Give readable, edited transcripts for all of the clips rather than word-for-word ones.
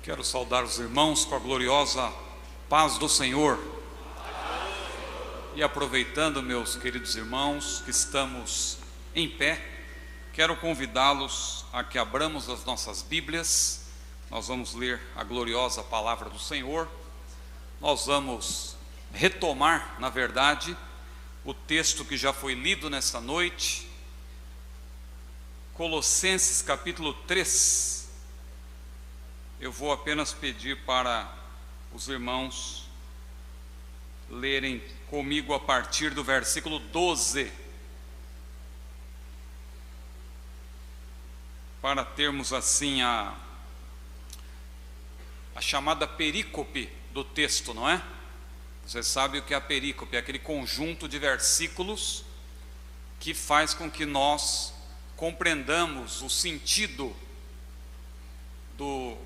Quero saudar os irmãos com a gloriosa paz do Senhor. E aproveitando, meus queridos irmãos, que estamos em pé, quero convidá-los a que abramos as nossas Bíblias. Nós vamos ler a gloriosa palavra do Senhor. Nós vamos retomar, na verdade, o texto que já foi lido nesta noite, Colossenses capítulo 3. Eu vou apenas pedir para os irmãos lerem comigo a partir do versículo 12, para termos assim a chamada perícope do texto, não é? Você sabe o que é a perícope? É aquele conjunto de versículos que faz com que nós compreendamos o sentido do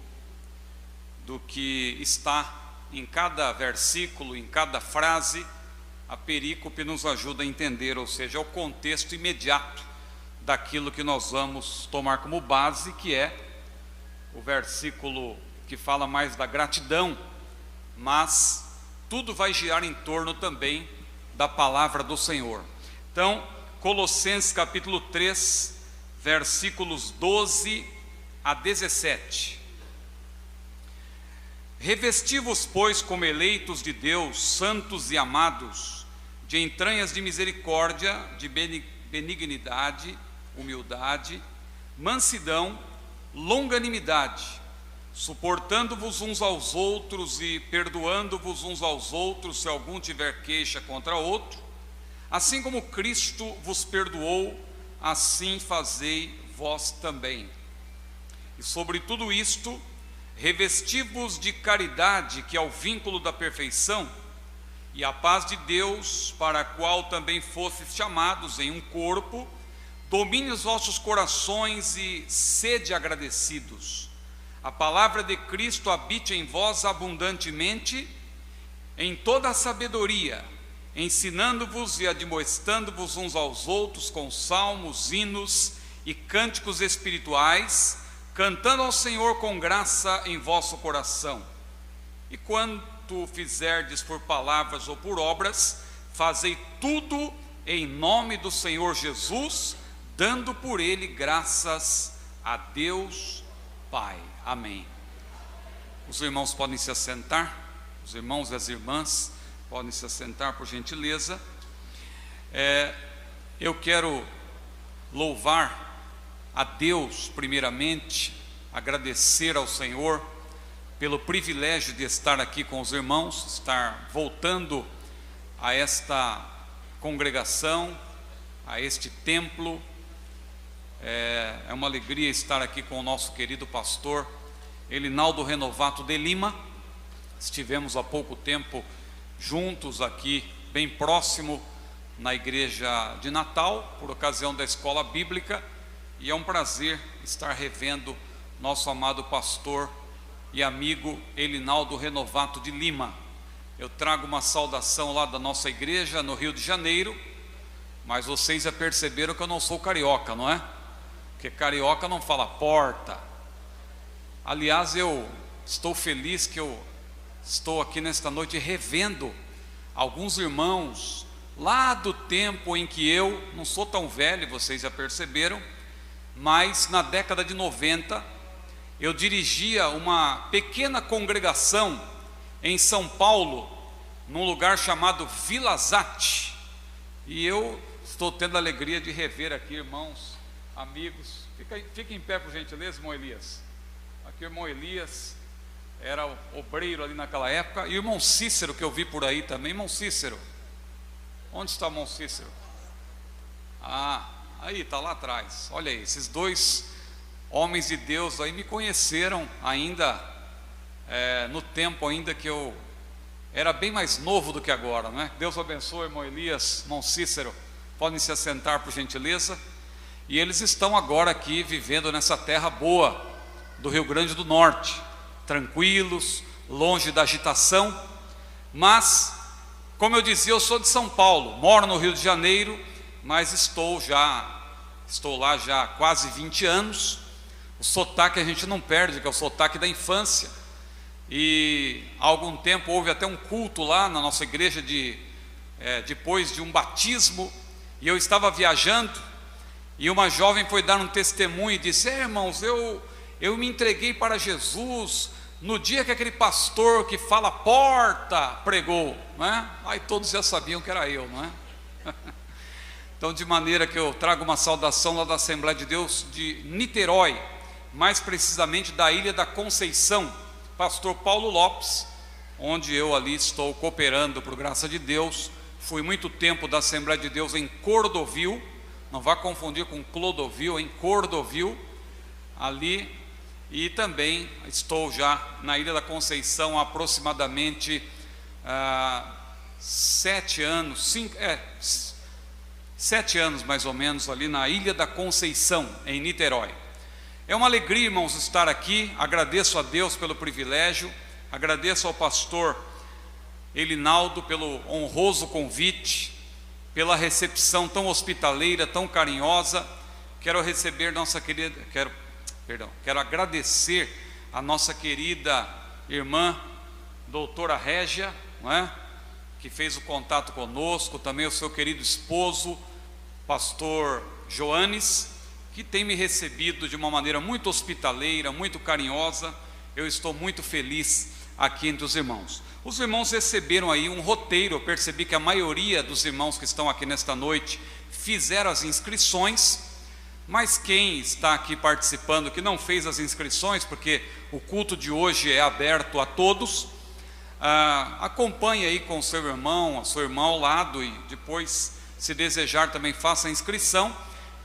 que está em cada versículo, em cada frase. A perícope nos ajuda a entender, ou seja, é o contexto imediato daquilo que nós vamos tomar como base, que é o versículo que fala mais da gratidão, mas tudo vai girar em torno também da palavra do Senhor. Então, Colossenses capítulo 3, versículos 12 a 17. Revesti-vos, pois, como eleitos de Deus, santos e amados, de entranhas de misericórdia, de benignidade, humildade, mansidão, longanimidade, suportando-vos uns aos outros e perdoando-vos uns aos outros, se algum tiver queixa contra outro, assim como Cristo vos perdoou, assim fazei vós também. E sobre tudo isto, revesti-vos de caridade, que é o vínculo da perfeição, e a paz de Deus, para a qual também fostes chamados em um corpo, domine os vossos corações e sede agradecidos. A palavra de Cristo habite em vós abundantemente, em toda a sabedoria, ensinando-vos e admoestando-vos uns aos outros com salmos, hinos e cânticos espirituais, cantando ao Senhor com graça em vosso coração. E quanto fizerdes por palavras ou por obras, fazei tudo em nome do Senhor Jesus, dando por ele graças a Deus Pai. Amém. Os irmãos podem se assentar, os irmãos e as irmãs podem se assentar, por gentileza. Eu quero louvar a Deus primeiramente, agradecer ao Senhor pelo privilégio de estar aqui com os irmãos, estar voltando a esta congregação, a este templo. É uma alegria estar aqui com o nosso querido pastor Elinaldo Renovato de Lima. Estivemos há pouco tempo juntos aqui, bem próximo, na igreja de Natal, por ocasião da escola bíblica. E é um prazer estar revendo nosso amado pastor e amigo Elinaldo Renovato de Lima. Eu trago uma saudação lá da nossa igreja no Rio de Janeiro, mas vocês já perceberam que eu não sou carioca, não é? Porque carioca não fala porta. Aliás, eu estou feliz que eu estou aqui nesta noite revendo alguns irmãos lá do tempo em que eu não sou tão velho, vocês já perceberam, mas na década de 90 eu dirigia uma pequena congregação em São Paulo, num lugar chamado Vila Zate, e eu estou tendo a alegria de rever aqui irmãos, amigos. Fica em pé, por gentileza, irmão Elias. Aqui o irmão Elias era o obreiro ali naquela época, e o irmão Cícero, que eu vi por aí também. Irmão Cícero, onde está o irmão Cícero? Aí, está lá atrás. Olha aí, esses dois homens de Deus aí me conheceram ainda no tempo ainda que eu era bem mais novo do que agora, né? Deus abençoe, irmão Elias, irmão Cícero. Podem se assentar, por gentileza. E eles estão agora aqui vivendo nessa terra boa do Rio Grande do Norte, tranquilos, longe da agitação. Mas, como eu dizia, eu sou de São Paulo, moro no Rio de Janeiro, mas estou lá já há quase 20 anos. O sotaque a gente não perde, que é o sotaque da infância. e há algum tempo houve até um culto lá na nossa igreja depois de um batismo, e eu estava viajando, e uma jovem foi dar um testemunho e disse: irmãos, eu me entreguei para Jesus no dia que aquele pastor que fala porta pregou, não é? Aí todos já sabiam que era eu, não é? Então, de maneira que eu trago uma saudação lá da Assembleia de Deus de Niterói, mais precisamente da Ilha da Conceição, pastor Paulo Lopes, onde eu ali estou cooperando por graça de Deus. Fui muito tempo da Assembleia de Deus em Cordovil, não vá confundir com Clodovil, em Cordovil, ali, e também estou já na Ilha da Conceição há aproximadamente 7 anos, 7 anos mais ou menos, ali na Ilha da Conceição, em Niterói. É uma alegria, irmãos, estar aqui. Agradeço a Deus pelo privilégio, agradeço ao pastor Elinaldo pelo honroso convite, pela recepção tão hospitaleira, tão carinhosa. Quero agradecer a nossa querida irmã, doutora Régia, não é? Que fez o contato conosco, também o seu querido esposo, pastor Joanes, que tem me recebido de uma maneira muito hospitaleira, muito carinhosa. Eu estou muito feliz aqui entre os irmãos. Os irmãos receberam aí um roteiro. Eu percebi que a maioria dos irmãos que estão aqui nesta noite fizeram as inscrições, mas quem está aqui participando que não fez as inscrições, porque o culto de hoje é aberto a todos, acompanhe aí com o seu irmão, a sua irmã ao lado, e depois, se desejar, também faça a inscrição,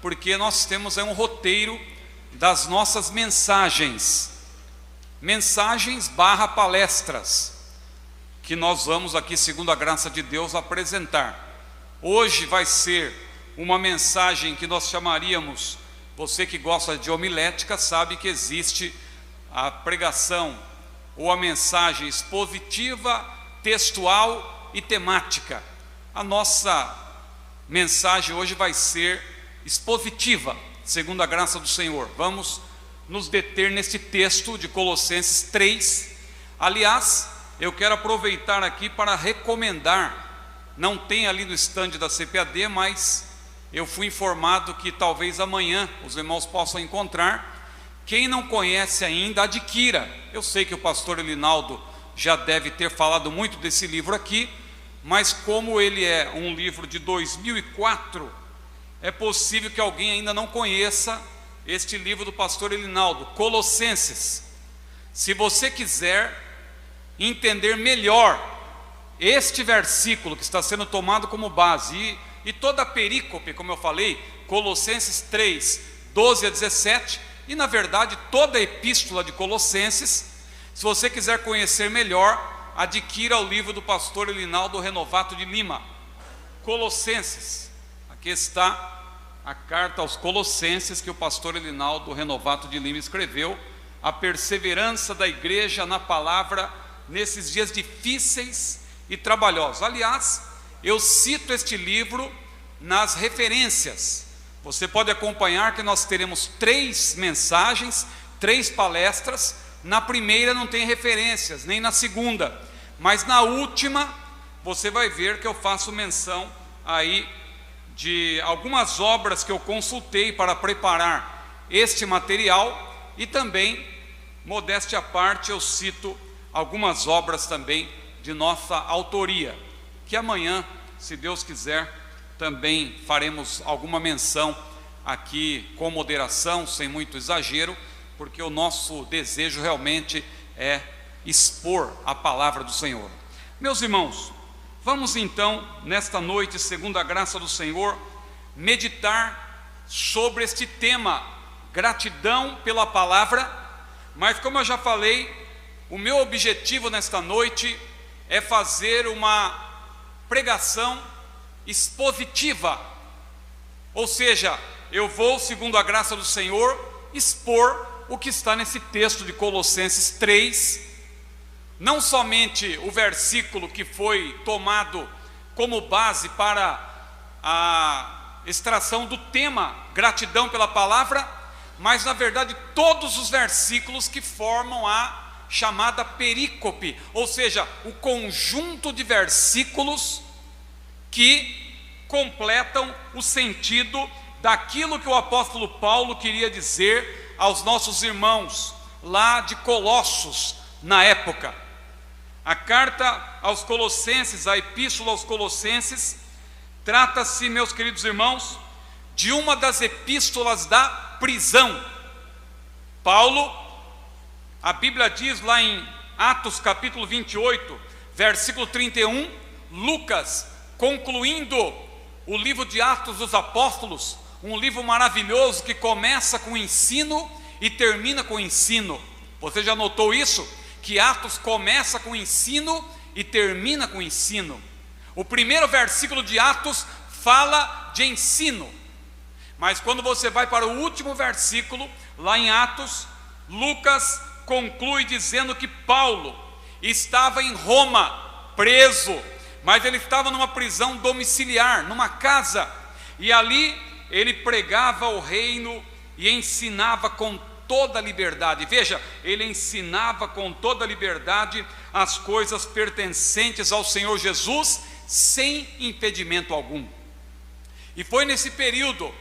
porque nós temos aí um roteiro das nossas mensagens / palestras, que nós vamos aqui, segundo a graça de Deus, apresentar. Hoje vai ser uma mensagem que nós chamaríamos, você que gosta de homilética sabe que existe a pregação ou a mensagem expositiva, textual e temática. A nossa mensagem hoje vai ser expositiva, segundo a graça do Senhor. Vamos nos deter nesse texto de Colossenses 3. Aliás, eu quero aproveitar aqui para recomendar, não tem ali no estande da CPAD, mas eu fui informado que talvez amanhã os irmãos possam encontrar. Quem não conhece ainda, adquira. Eu sei que o pastor Elinaldo já deve ter falado muito desse livro aqui, mas como ele é um livro de 2004, é possível que alguém ainda não conheça este livro do pastor Elinaldo, Colossenses. Se você quiser entender melhor este versículo que está sendo tomado como base, e toda a perícope, como eu falei, Colossenses 3, 12 a 17, e na verdade toda a epístola de Colossenses, se você quiser conhecer melhor, adquira o livro do pastor Elinaldo Renovato de Lima, Colossenses. Aqui está a carta aos Colossenses que o pastor Elinaldo Renovato de Lima escreveu, a perseverança da igreja na palavra nesses dias difíceis e trabalhosos. Aliás, eu cito este livro nas referências. Você pode acompanhar que nós teremos 3 mensagens, 3 palestras. Na primeira não tem referências, nem na segunda, mas na última você vai ver que eu faço menção aí de algumas obras que eu consultei para preparar este material, e também, modéstia à parte, eu cito algumas obras também de nossa autoria, que amanhã, se Deus quiser, também faremos alguma menção aqui com moderação, sem muito exagero, porque o nosso desejo realmente é expor a palavra do Senhor. Meus irmãos, vamos então, nesta noite, segundo a graça do Senhor, meditar sobre este tema, gratidão pela palavra. Mas como eu já falei, o meu objetivo nesta noite é fazer uma pregação expositiva, ou seja, eu vou, segundo a graça do Senhor, expor o que está nesse texto de Colossenses 3, não somente o versículo que foi tomado como base para a extração do tema gratidão pela palavra, mas na verdade todos os versículos que formam a chamada perícope, ou seja, o conjunto de versículos que completam o sentido daquilo que o apóstolo Paulo queria dizer aos nossos irmãos lá de Colossos na época. A carta aos Colossenses, a epístola aos Colossenses, trata-se, meus queridos irmãos, de uma das epístolas da prisão. Paulo, a Bíblia diz lá em Atos capítulo 28, versículo 31, Lucas, concluindo o livro de Atos dos Apóstolos, um livro maravilhoso que começa com ensino e termina com ensino. Você já notou isso? Que Atos começa com ensino e termina com ensino. O primeiro versículo de Atos fala de ensino, mas quando você vai para o último versículo, lá em Atos, Lucas conclui dizendo que Paulo estava em Roma, preso, mas ele estava numa prisão domiciliar, numa casa, e ali ele pregava o reino e ensinava com toda a liberdade. Veja, ele ensinava com toda a liberdade as coisas pertencentes ao Senhor Jesus, sem impedimento algum. E foi nesse período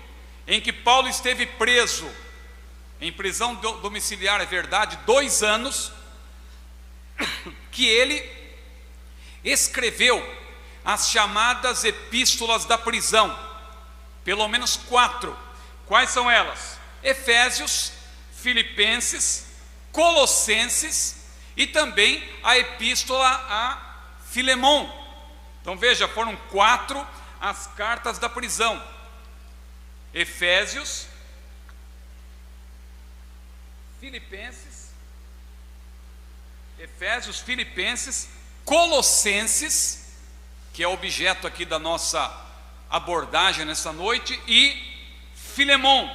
em que Paulo esteve preso, em prisão domiciliar, é verdade, 2 anos, que ele escreveu as chamadas epístolas da prisão, pelo menos 4. Quais são elas? Efésios, Filipenses, Colossenses e também a epístola a Filemon. Então veja, foram 4 as cartas da prisão: Efésios, Filipenses, Colossenses, que é objeto aqui da nossa abordagem nessa noite, e Filemon.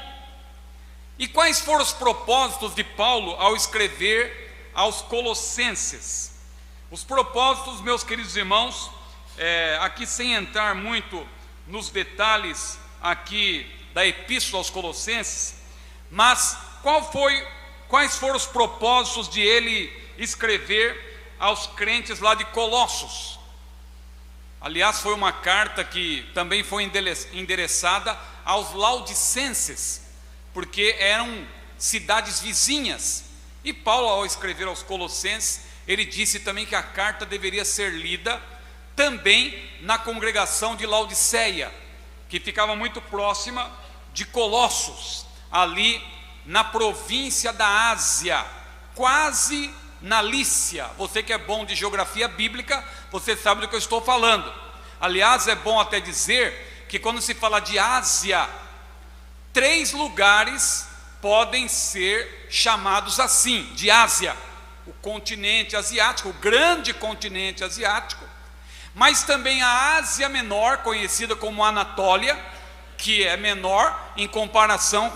E quais foram os propósitos de Paulo ao escrever aos Colossenses? Os propósitos, meus queridos irmãos, aqui sem entrar muito nos detalhes aqui da epístola aos Colossenses, mas quais foram os propósitos de ele escrever aos crentes lá de Colossos? Aliás, foi uma carta que também foi endereçada aos laodicenses, porque eram cidades vizinhas. E Paulo, ao escrever aos Colossenses, ele disse também que a carta deveria ser lida também na congregação de Laodiceia, que ficava muito próxima de Colossos, ali na província da Ásia, quase na Lícia. Você que é bom de geografia bíblica, você sabe do que eu estou falando. Aliás, é bom até dizer que quando se fala de Ásia, 3 lugares podem ser chamados assim, de Ásia: o continente asiático, o grande continente asiático, mas também a Ásia Menor, conhecida como Anatólia, que é menor em comparação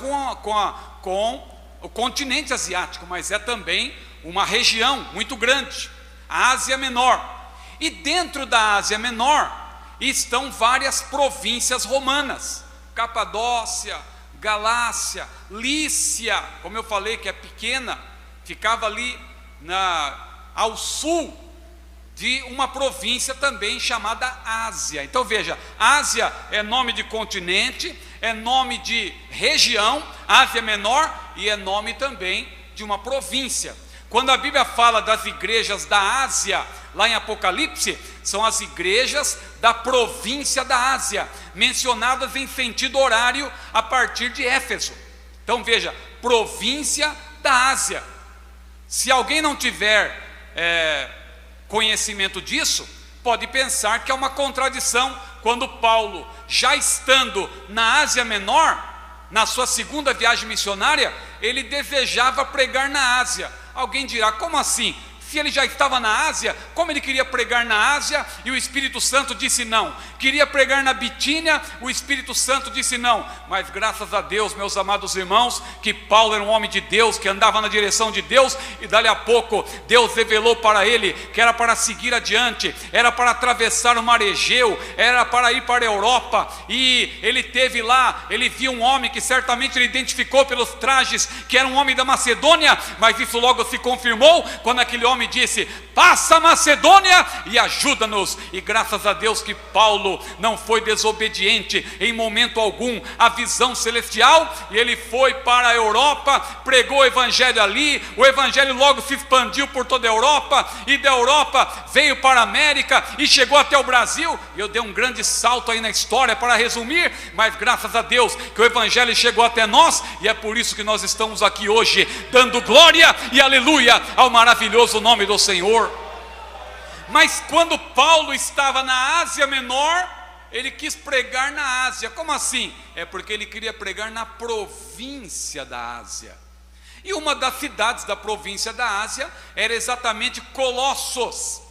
com o continente asiático, mas é também uma região muito grande, a Ásia Menor. E dentro da Ásia Menor estão várias províncias romanas: Capadócia, Galácia, Lícia, como eu falei, que é pequena, ficava ali ao sul de uma província também chamada Ásia. Então veja, Ásia é nome de continente, é nome de região, Ásia Menor, e é nome também de uma província. Quando a Bíblia fala das igrejas da Ásia, lá em Apocalipse, são as igrejas da província da Ásia, mencionadas em sentido horário a partir de Éfeso. Então veja, província da Ásia. Se alguém não tiver conhecimento disso, pode pensar que é uma contradição quando Paulo, já estando na Ásia Menor, na sua segunda viagem missionária, ele desejava pregar na Ásia. Alguém dirá: como assim? Se ele já estava na Ásia, como ele queria pregar na Ásia e o Espírito Santo disse não? Queria pregar na Bitínia, o Espírito Santo disse não. Mas graças a Deus, meus amados irmãos, que Paulo era um homem de Deus, que andava na direção de Deus, e dali a pouco Deus revelou para ele que era para seguir adiante, era para atravessar o mar Egeu, era para ir para a Europa. E ele teve lá, ele viu um homem que certamente ele identificou pelos trajes que era um homem da Macedônia, mas isso logo se confirmou quando aquele homem disse: passa a Macedônia e ajuda-nos. E graças a Deus que Paulo não foi desobediente em momento algum à visão celestial, e ele foi para a Europa, pregou o evangelho ali, o evangelho logo se expandiu por toda a Europa, e da Europa veio para a América e chegou até o Brasil. Eu dei um grande salto aí na história para resumir, mas graças a Deus que o evangelho chegou até nós, e é por isso que nós estamos aqui hoje, dando glória e aleluia ao maravilhoso nome do Senhor. Mas quando Paulo estava na Ásia Menor, ele quis pregar na Ásia. Como assim? É porque ele queria pregar na província da Ásia. E uma das cidades da província da Ásia era exatamente Colossos.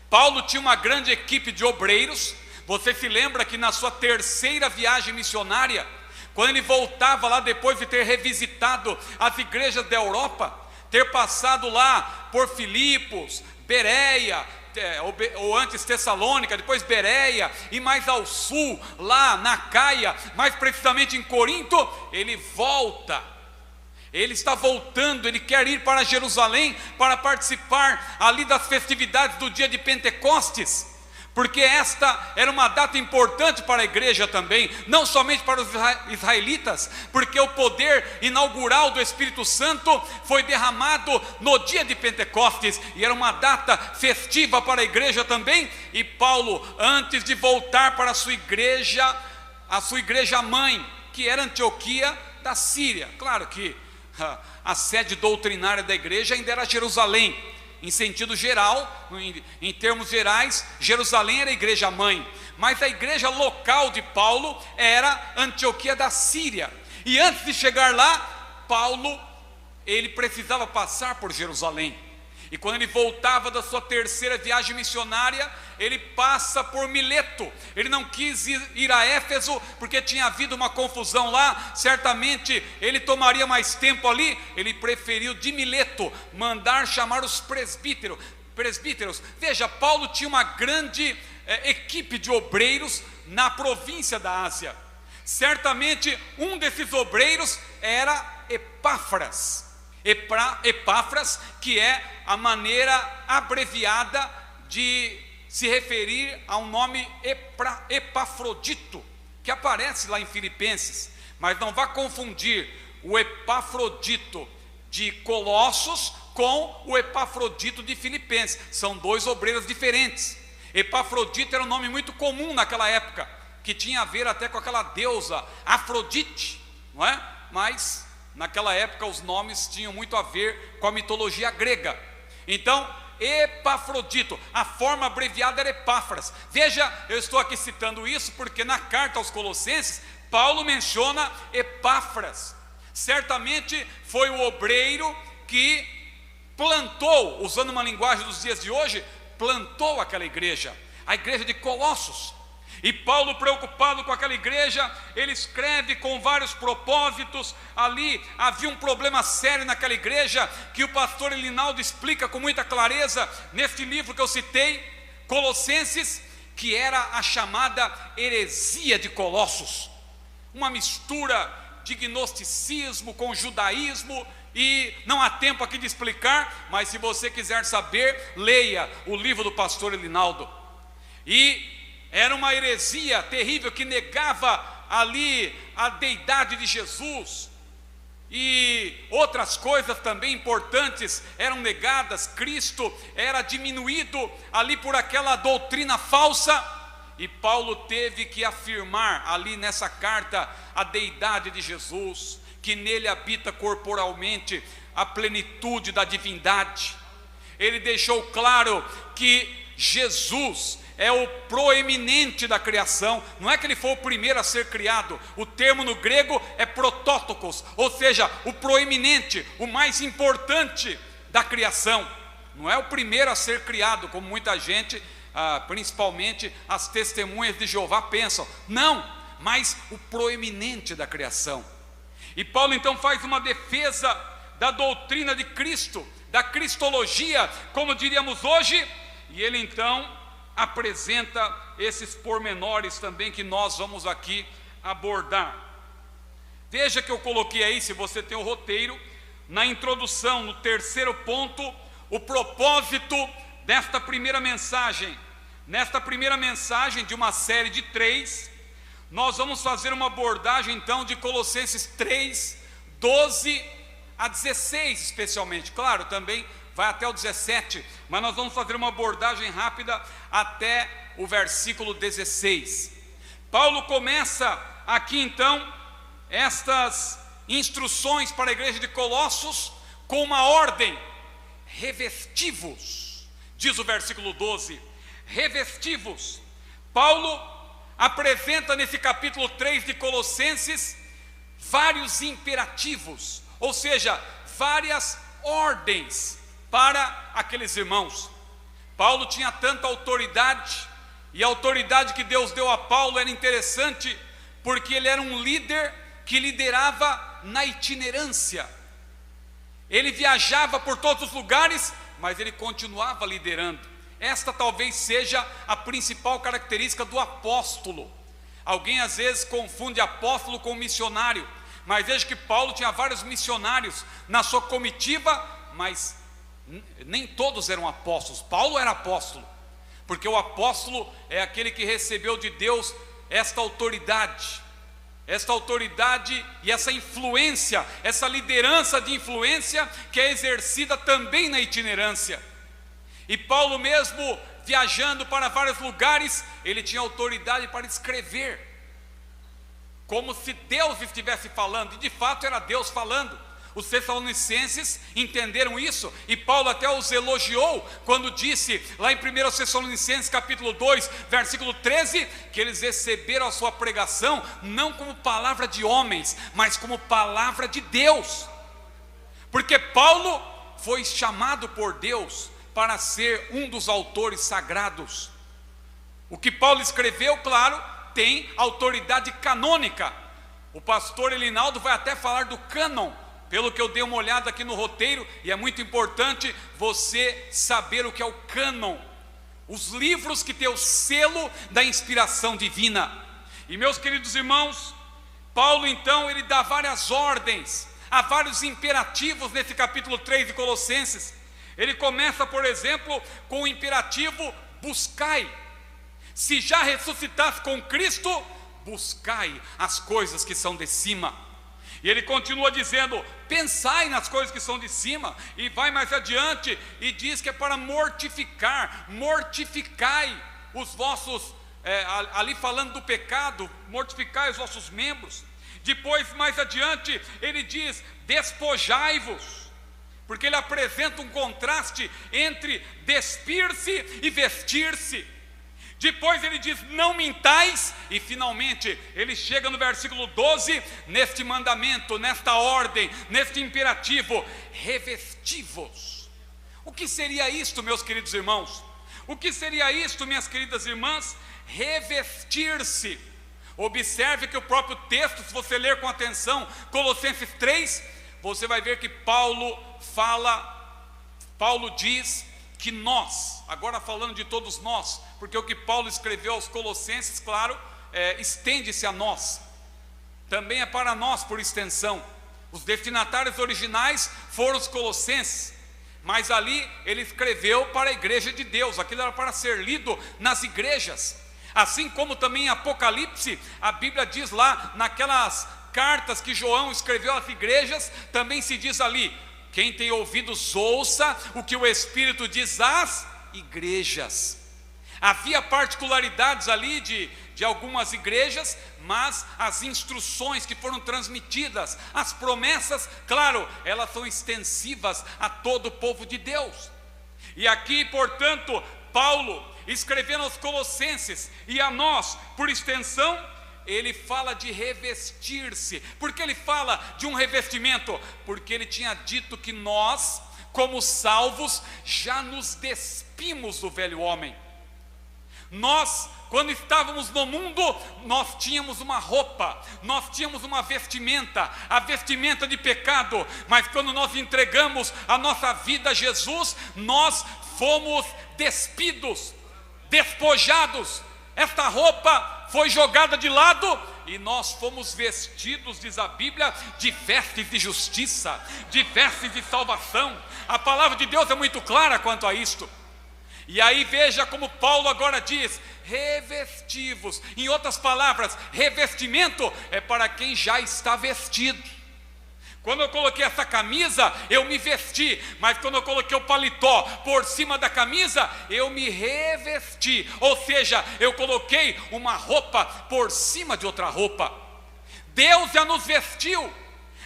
Paulo tinha uma grande equipe de obreiros. Você se lembra que na sua terceira viagem missionária, quando ele voltava lá depois de ter revisitado as igrejas da Europa, ter passado lá por Filipos, Bereia, ou antes Tessalônica, depois Bereia, e mais ao sul, lá na Caia, mais precisamente em Corinto, ele volta. Ele está voltando, ele quer ir para Jerusalém para participar ali das festividades do dia de Pentecostes, porque esta era uma data importante para a igreja também, não somente para os israelitas, porque o poder inaugural do Espírito Santo foi derramado no dia de Pentecostes, e era uma data festiva para a igreja também. E Paulo, antes de voltar para a sua igreja mãe, que era Antioquia da Síria, claro que a sede doutrinária da igreja ainda era Jerusalém. Em sentido geral, em termos gerais, Jerusalém era a igreja mãe, mas a igreja local de Paulo era Antioquia da Síria. E antes de chegar lá, Paulo, ele precisava passar por Jerusalém. E quando ele voltava da sua terceira viagem missionária, ele passa por Mileto. Ele não quis ir a Éfeso, porque tinha havido uma confusão lá. Certamente ele tomaria mais tempo ali. Ele preferiu de Mileto mandar chamar os presbíteros. Veja, Paulo tinha uma grande equipe de obreiros na província da Ásia. Certamente um desses obreiros era Epáfras. Epáfras, que é a maneira abreviada de se referir ao nome Epafrodito, que aparece lá em Filipenses. Mas não vá confundir o Epafrodito de Colossos com o Epafrodito de Filipenses. São dois obreiros diferentes. Epafrodito era um nome muito comum naquela época, que tinha a ver até com aquela deusa Afrodite, não é? Mas naquela época os nomes tinham muito a ver com a mitologia grega. Então, Epafrodito, a forma abreviada era Epáfras. Veja, eu estou aqui citando isso porque na carta aos Colossenses, Paulo menciona Epáfras. Certamente foi o obreiro que plantou, usando uma linguagem dos dias de hoje, plantou aquela igreja, a igreja de Colossos. E Paulo, preocupado com aquela igreja, ele escreve com vários propósitos. Ali havia um problema sério naquela igreja, que o pastor Elinaldo explica com muita clareza neste livro que eu citei, Colossenses, que era a chamada heresia de Colossos, uma mistura de gnosticismo com judaísmo. E não há tempo aqui de explicar, mas se você quiser saber, leia o livro do pastor Elinaldo. E era uma heresia terrível que negava ali a deidade de Jesus, e outras coisas também importantes eram negadas. Cristo era diminuído ali por aquela doutrina falsa, e Paulo teve que afirmar ali nessa carta a deidade de Jesus, que nele habita corporalmente a plenitude da divindade. Ele deixou claro que Jesus é o proeminente da criação. Não é que ele foi o primeiro a ser criado. O termo no grego é protótokos, ou seja, o proeminente, o mais importante da criação. não é o primeiro a ser criado, como muita gente, principalmente as testemunhas de Jeová pensam. Não, mas o proeminente da criação. E Paulo então faz uma defesa da doutrina de Cristo, da cristologia, como diríamos hoje, e ele então apresenta esses pormenores também que nós vamos aqui abordar. Veja que eu coloquei aí, se você tem o roteiro, na introdução, no terceiro ponto, o propósito desta primeira mensagem. Nesta primeira mensagem de uma série de 3, nós vamos fazer uma abordagem então de Colossenses 3, 12 a 16 especialmente. Claro, também vai até o 17, mas nós vamos fazer uma abordagem rápida até o versículo 16. Paulo começa aqui então estas instruções para a igreja de Colossos com uma ordem: revesti-vos, diz o versículo 12, revesti-vos. Paulo apresenta nesse capítulo 3 de Colossenses vários imperativos, ou seja, várias ordens para aqueles irmãos. Paulo tinha tanta autoridade, e a autoridade que Deus deu a Paulo era interessante, porque ele era um líder que liderava na itinerância. Ele viajava por todos os lugares, mas ele continuava liderando. Esta talvez seja a principal característica do apóstolo. Alguém às vezes confunde apóstolo com missionário, mas veja que Paulo tinha vários missionários na sua comitiva, mas nem todos eram apóstolos. Paulo era apóstolo, porque o apóstolo é aquele que recebeu de Deus esta autoridade e essa influência, essa liderança de influência que é exercida também na itinerância. E Paulo mesmo viajando para vários lugares, ele tinha autoridade para escrever, como se Deus estivesse falando, e de fato era Deus falando. Os Tessalonicenses entenderam isso, e Paulo até os elogiou quando disse lá em 1 Tessalonicenses capítulo 2, versículo 13, que eles receberam a sua pregação não como palavra de homens, mas como palavra de Deus, porque Paulo foi chamado por Deus para ser um dos autores sagrados. O que Paulo escreveu, claro, tem autoridade canônica. O pastor Elinaldo vai até falar do cânon, pelo que eu dei uma olhada aqui no roteiro, e é muito importante você saber o que é o cânon, os livros que têm o selo da inspiração divina. E meus queridos irmãos, Paulo então ele dá várias ordens, há vários imperativos nesse capítulo 3 de Colossenses. Ele começa, por exemplo, com o imperativo buscai. Se já ressuscitaste com Cristo, buscai as coisas que são de cima. E ele continua dizendo, pensai nas coisas que são de cima, e vai mais adiante, e diz que é para mortificar, mortificai os vossos, ali falando do pecado, mortificai os vossos membros. Depois, mais adiante, ele diz, despojai-vos, porque ele apresenta um contraste entre despir-se e vestir-se. Depois ele diz, não mintais, e finalmente ele chega no versículo 12, neste mandamento, nesta ordem, neste imperativo, revesti-vos. O que seria isto, meus queridos irmãos? O que seria isto, minhas queridas irmãs? Revestir-se. Observe que o próprio texto, se você ler com atenção, Colossenses 3, você vai ver que Paulo diz que nós, agora falando de todos nós, porque o que Paulo escreveu aos Colossenses, claro, estende-se a nós, também é para nós por extensão. Os destinatários originais foram os Colossenses, mas ali ele escreveu para a igreja de Deus, aquilo era para ser lido nas igrejas, assim como também em Apocalipse, a Bíblia diz lá, naquelas cartas que João escreveu às igrejas, também se diz ali, quem tem ouvidos ouça o que o Espírito diz às igrejas. Havia particularidades ali de algumas igrejas, mas as instruções que foram transmitidas, as promessas, claro, elas são extensivas a todo o povo de Deus. E aqui, portanto, Paulo, escrevendo aos Colossenses e a nós, por extensão, ele fala de revestir-se. Por que ele fala de um revestimento? Porque ele tinha dito que nós, como salvos, já nos despimos do velho homem. Nós, quando estávamos no mundo, nós tínhamos uma roupa, nós tínhamos uma vestimenta, a vestimenta de pecado, mas quando nós entregamos a nossa vida a Jesus, nós fomos despidos, despojados. Esta roupa foi jogada de lado e nós fomos vestidos, diz a Bíblia, de vestes de justiça, de vestes de salvação. A palavra de Deus é muito clara quanto a isto. E aí veja como Paulo agora diz: revestivos. Em outras palavras, revestimento é para quem já está vestido. Quando eu coloquei essa camisa, eu me vesti, mas quando eu coloquei o paletó por cima da camisa, eu me revesti, ou seja, eu coloquei uma roupa por cima de outra roupa. Deus já nos vestiu,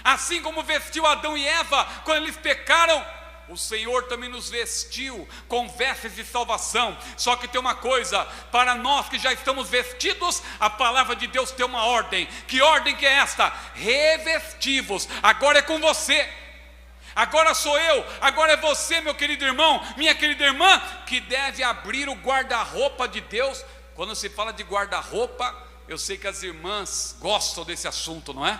assim como vestiu Adão e Eva quando eles pecaram. O Senhor também nos vestiu com vestes de salvação. Só que tem uma coisa: para nós que já estamos vestidos, a palavra de Deus tem uma ordem. Que ordem que é esta? Revestivos. Agora é com você, agora sou eu, agora é você, meu querido irmão, minha querida irmã, que deve abrir o guarda-roupa de Deus. Quando se fala de guarda-roupa, eu sei que as irmãs gostam desse assunto, não é?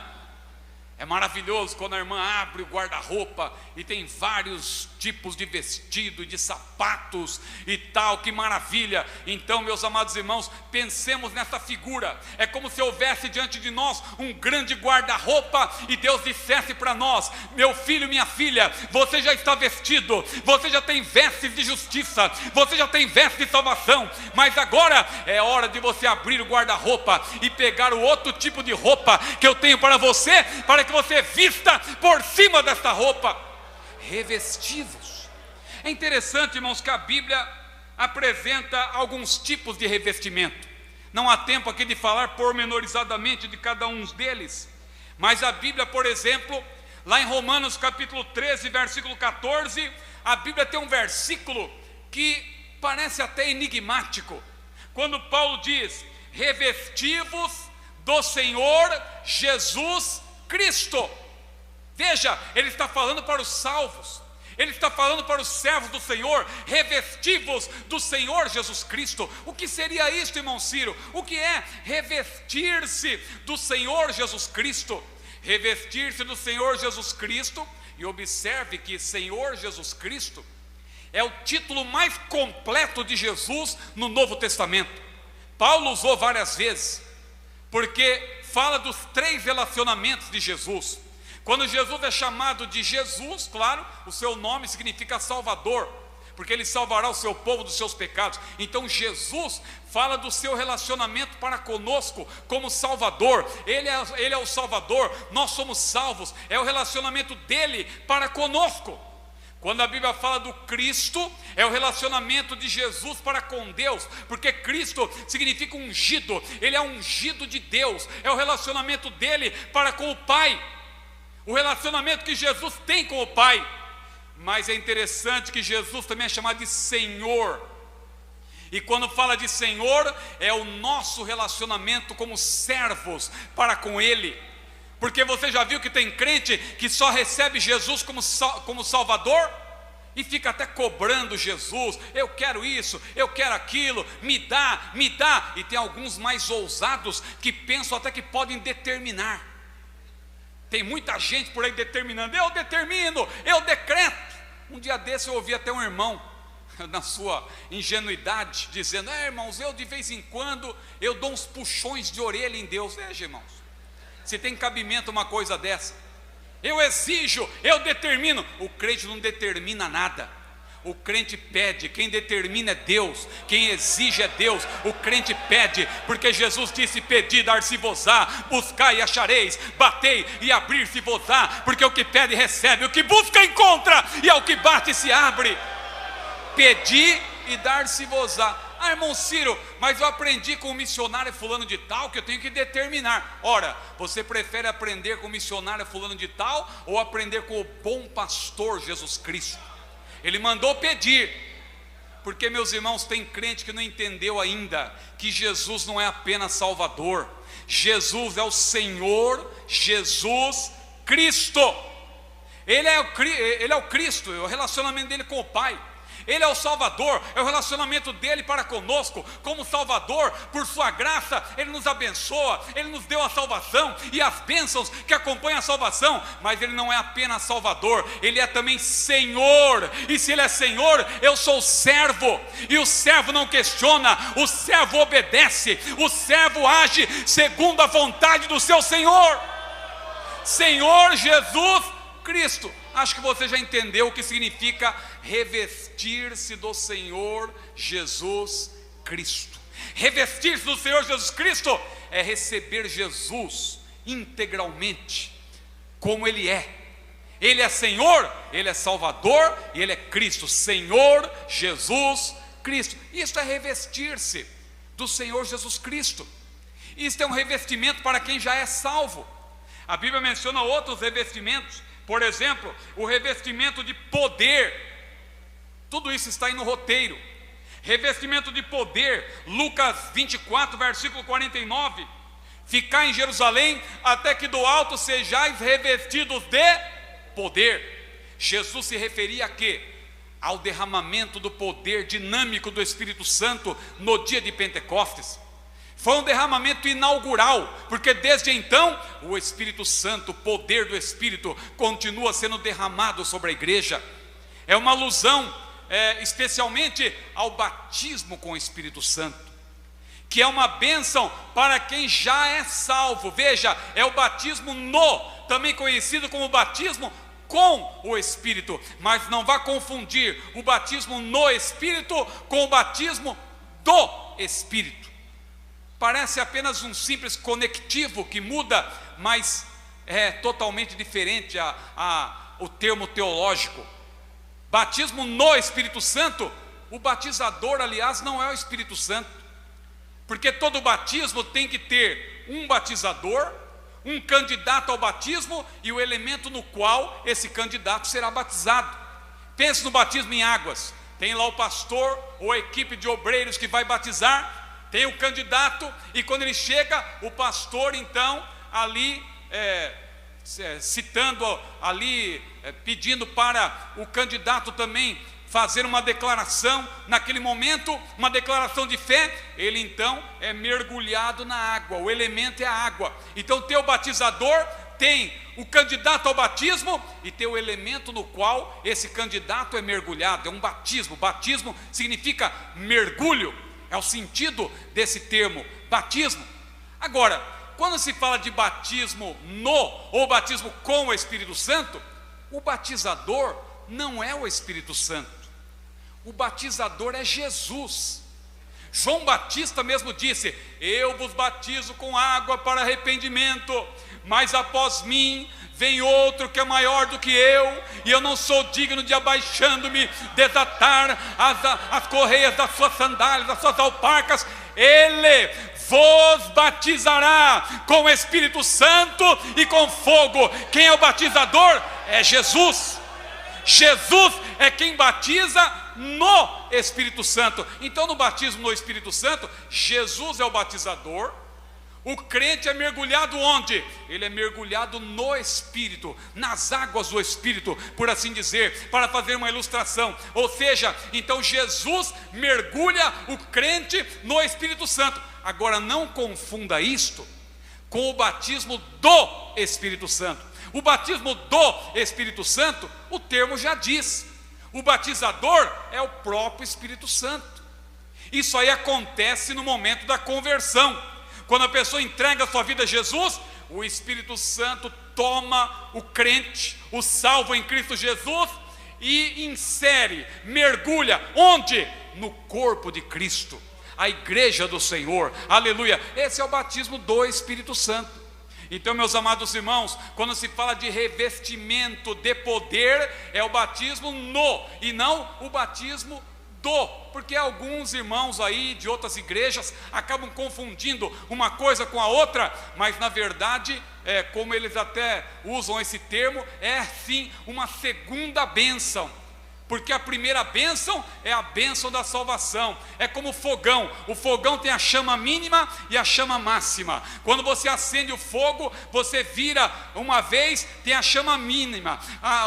É maravilhoso quando a irmã abre o guarda-roupa e tem vários tipos de vestido, de sapatos e tal, que maravilha. Então, meus amados irmãos, pensemos nessa figura. É como se houvesse diante de nós um grande guarda-roupa e Deus dissesse para nós: meu filho, minha filha, você já está vestido, você já tem vestes de justiça, você já tem vestes de salvação, mas agora é hora de você abrir o guarda-roupa e pegar o outro tipo de roupa que eu tenho para você, para que você vista por cima desta roupa. Revestivos. É interessante, irmãos, que a Bíblia apresenta alguns tipos de revestimento. Não há tempo aqui de falar pormenorizadamente de cada um deles, mas a Bíblia, por exemplo, lá em Romanos capítulo 13, versículo 14, a Bíblia tem um versículo que parece até enigmático, quando Paulo diz: revestivos do Senhor Jesus Cristo. Veja, ele está falando para os salvos, ele está falando para os servos do Senhor, revestivos do Senhor Jesus Cristo. O que seria isto, irmão Ciro? O que é revestir-se do Senhor Jesus Cristo? Revestir-se do Senhor Jesus Cristo, e observe que Senhor Jesus Cristo é o título mais completo de Jesus no Novo Testamento. Paulo usou várias vezes, porque fala dos 3 relacionamentos de Jesus. Quando Jesus é chamado de Jesus, claro, o seu nome significa Salvador, porque ele salvará o seu povo dos seus pecados. Então Jesus fala do seu relacionamento para conosco como Salvador. Ele é o Salvador, nós somos salvos, é o relacionamento dele para conosco. Quando a Bíblia fala do Cristo, é o relacionamento de Jesus para com Deus, porque Cristo significa ungido, ele é ungido de Deus, é o relacionamento dele para com o Pai, o relacionamento que Jesus tem com o Pai. Mas é interessante que Jesus também é chamado de Senhor, e quando fala de Senhor, é o nosso relacionamento como servos para com Ele. Porque você já viu que tem crente que só recebe Jesus como Salvador e fica até cobrando Jesus: eu quero isso, eu quero aquilo, me dá, me dá. E tem alguns mais ousados que pensam até que podem determinar. Tem muita gente por aí determinando: eu determino, eu decreto. Um dia desse eu ouvi até um irmão, na sua ingenuidade, dizendo: irmãos, eu de vez em quando eu dou uns puxões de orelha em Deus. Veja, irmãos, se tem cabimento uma coisa dessa. Eu exijo, eu determino. O crente não determina nada, o crente pede. Quem determina é Deus, quem exige é Deus. O crente pede, porque Jesus disse: pedi, dar-se-vos-á, buscai e achareis, batei e abrir-se-vos-á. Porque o que pede recebe, o que busca encontra, e ao que bate se abre. Pedi e dar-se-vos-á. Irmão Ciro, mas eu aprendi com o missionário fulano de tal que eu tenho que determinar. Ora, você prefere aprender com o missionário fulano de tal ou aprender com o bom pastor Jesus Cristo? Ele mandou pedir, porque, meus irmãos, tem crente que não entendeu ainda que Jesus não é apenas Salvador, Jesus é o Senhor Jesus Cristo. Ele é o Cristo, é o relacionamento dele com o Pai. Ele é o Salvador, é o relacionamento dele para conosco, como Salvador. Por sua graça, Ele nos abençoa, Ele nos deu a salvação e as bênçãos que acompanham a salvação. Mas Ele não é apenas Salvador, Ele é também Senhor. E se Ele é Senhor, eu sou servo. E o servo não questiona, o servo obedece, o servo age segundo a vontade do seu Senhor. Senhor Jesus Cristo. Acho que você já entendeu o que significa revestir-se do Senhor Jesus Cristo. Revestir-se do Senhor Jesus Cristo é receber Jesus integralmente, como Ele é. Ele é Senhor, Ele é Salvador e Ele é Cristo. Senhor Jesus Cristo. Isso é revestir-se do Senhor Jesus Cristo. Isso é um revestimento para quem já é salvo. A Bíblia menciona outros revestimentos. Por exemplo, o revestimento de poder. Tudo isso está aí no roteiro. Revestimento de poder, Lucas 24, versículo 49. Ficai em Jerusalém, até que do alto sejais revestidos de poder. Jesus se referia a quê? Ao derramamento do poder dinâmico do Espírito Santo no dia de Pentecostes. Foi um derramamento inaugural, porque desde então o Espírito Santo, o poder do Espírito, continua sendo derramado sobre a igreja. É uma alusão especialmente ao batismo com o Espírito Santo, que é uma bênção para quem já é salvo. Veja, é o batismo também conhecido como batismo com o Espírito. Mas não vá confundir o batismo no Espírito com o batismo do Espírito. Parece apenas um simples conectivo que muda, mas é totalmente diferente o termo teológico. Batismo no Espírito Santo, o batizador, aliás, não é o Espírito Santo, porque todo batismo tem que ter um batizador, um candidato ao batismo e o elemento no qual esse candidato será batizado. Pense no batismo em águas. Tem lá o pastor ou a equipe de obreiros que vai batizar. Tem o candidato, e quando ele chega, o pastor então ali citando ali, pedindo para o candidato também fazer uma declaração. Naquele momento, uma declaração de fé. Ele então é mergulhado na água, o elemento é a água. Então tem o batizador, tem o candidato ao batismo e tem o elemento no qual esse candidato é mergulhado. É um batismo. Batismo significa mergulho. É o sentido desse termo, batismo. Agora, quando se fala de batismo ou batismo com o Espírito Santo, o batizador não é o Espírito Santo. O batizador é Jesus. João Batista mesmo disse: eu vos batizo com água para arrependimento, mas após mim vem outro que é maior do que eu, e eu não sou digno de, abaixando-me, desatar as correias das suas sandálias, das suas alparcas. Ele vos batizará com o Espírito Santo e com fogo. Quem é o batizador? É Jesus. Jesus é quem batiza no Espírito Santo. Então, no batismo no Espírito Santo, Jesus é o batizador. O crente é mergulhado onde? Ele é mergulhado no Espírito, nas águas do Espírito, por assim dizer, para fazer uma ilustração. Ou seja, então Jesus mergulha o crente no Espírito Santo. Agora, não confunda isto com o batismo do Espírito Santo. O batismo do Espírito Santo, o termo já diz. O batizador é o próprio Espírito Santo. Isso aí acontece no momento da conversão. Quando a pessoa entrega a sua vida a Jesus, o Espírito Santo toma o crente, o salvo em Cristo Jesus, e insere, mergulha, onde? No corpo de Cristo, a igreja do Senhor, aleluia. Esse é o batismo do Espírito Santo. Então, meus amados irmãos, quando se fala de revestimento de poder, é o batismo e não o batismo porque alguns irmãos aí de outras igrejas acabam confundindo uma coisa com a outra, mas na verdade, como eles até usam esse termo, é sim uma segunda bênção. Porque a primeira bênção é a bênção da salvação. É como fogão. O fogão tem a chama mínima e a chama máxima. Quando você acende o fogo, você vira uma vez, tem a chama mínima.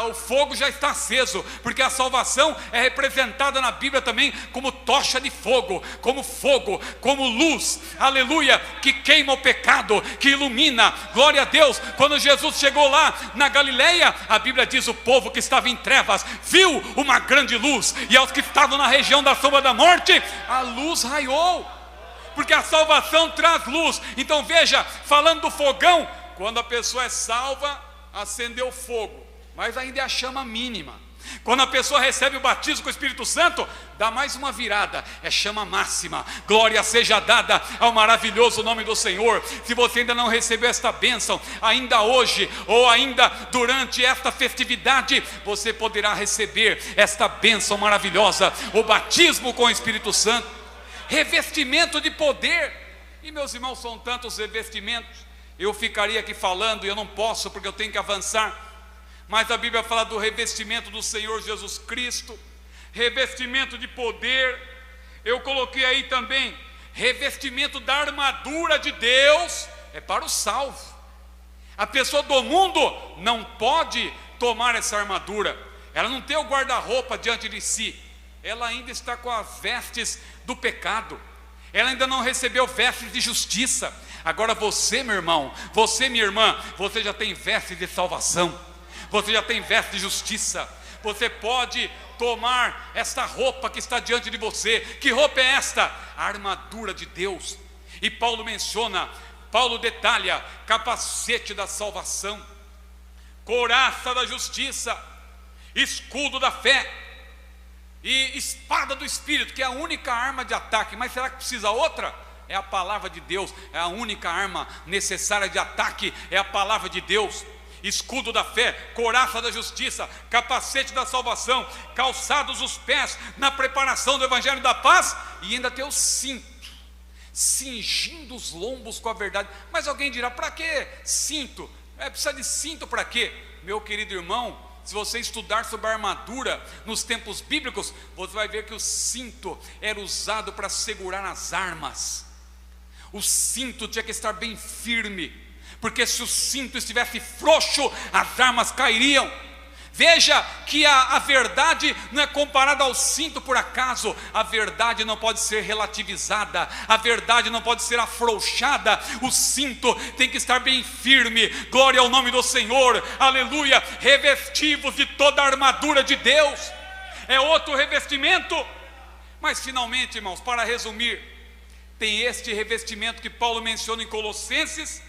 O fogo já está aceso. Porque a salvação é representada na Bíblia também como tocha de fogo, como luz, aleluia, que queima o pecado, que ilumina. Glória a Deus. Quando Jesus chegou lá na Galileia, a Bíblia diz: o povo que estava em trevas viu uma grande luz, e aos que estavam na região da sombra da morte, a luz raiou, porque a salvação traz luz. Então veja, falando do fogão, quando a pessoa é salva, acendeu fogo, mas ainda é a chama mínima. Quando a pessoa recebe o batismo com o Espírito Santo, dá mais uma virada, é chama máxima. Glória seja dada ao maravilhoso nome do Senhor. Se você ainda não recebeu esta bênção, ainda hoje ou ainda durante esta festividade, você poderá receber esta bênção maravilhosa, o batismo com o Espírito Santo, revestimento de poder. E meus irmãos, são tantos revestimentos, eu ficaria aqui falando e eu não posso, porque eu tenho que avançar. Mas a Bíblia fala do revestimento do Senhor Jesus Cristo, revestimento de poder. Eu coloquei aí também, revestimento da armadura de Deus, é para o salvo. A pessoa do mundo não pode tomar essa armadura, ela não tem o guarda-roupa diante de si, ela ainda está com as vestes do pecado, ela ainda não recebeu vestes de justiça. Agora você, meu irmão, você, minha irmã, você já tem vestes de salvação. Você já tem veste de justiça. Você pode tomar esta roupa que está diante de você. Que roupa é esta? A armadura de Deus. E Paulo detalha: capacete da salvação, couraça da justiça, escudo da fé e espada do Espírito, que é a única arma de ataque. Mas será que precisa outra? É a palavra de Deus. É a única arma necessária de ataque, é a palavra de Deus. Escudo da fé, couraça da justiça, capacete da salvação, calçados os pés na preparação do evangelho da paz, e ainda tem o cinto, cingindo os lombos com a verdade. Mas alguém dirá: para que cinto? Precisa de cinto para quê? Meu querido irmão, se você estudar sobre a armadura nos tempos bíblicos, você vai ver que o cinto era usado para segurar as armas. O cinto tinha que estar bem firme, porque se o cinto estivesse frouxo, as armas cairiam. Veja que a verdade não é comparada ao cinto por acaso. A verdade não pode ser relativizada, a verdade não pode ser afrouxada. O cinto tem que estar bem firme. Glória ao nome do Senhor, aleluia. Revestivos de toda a armadura de Deus, é outro revestimento. Mas finalmente, irmãos, para resumir, tem este revestimento que Paulo menciona em Colossenses,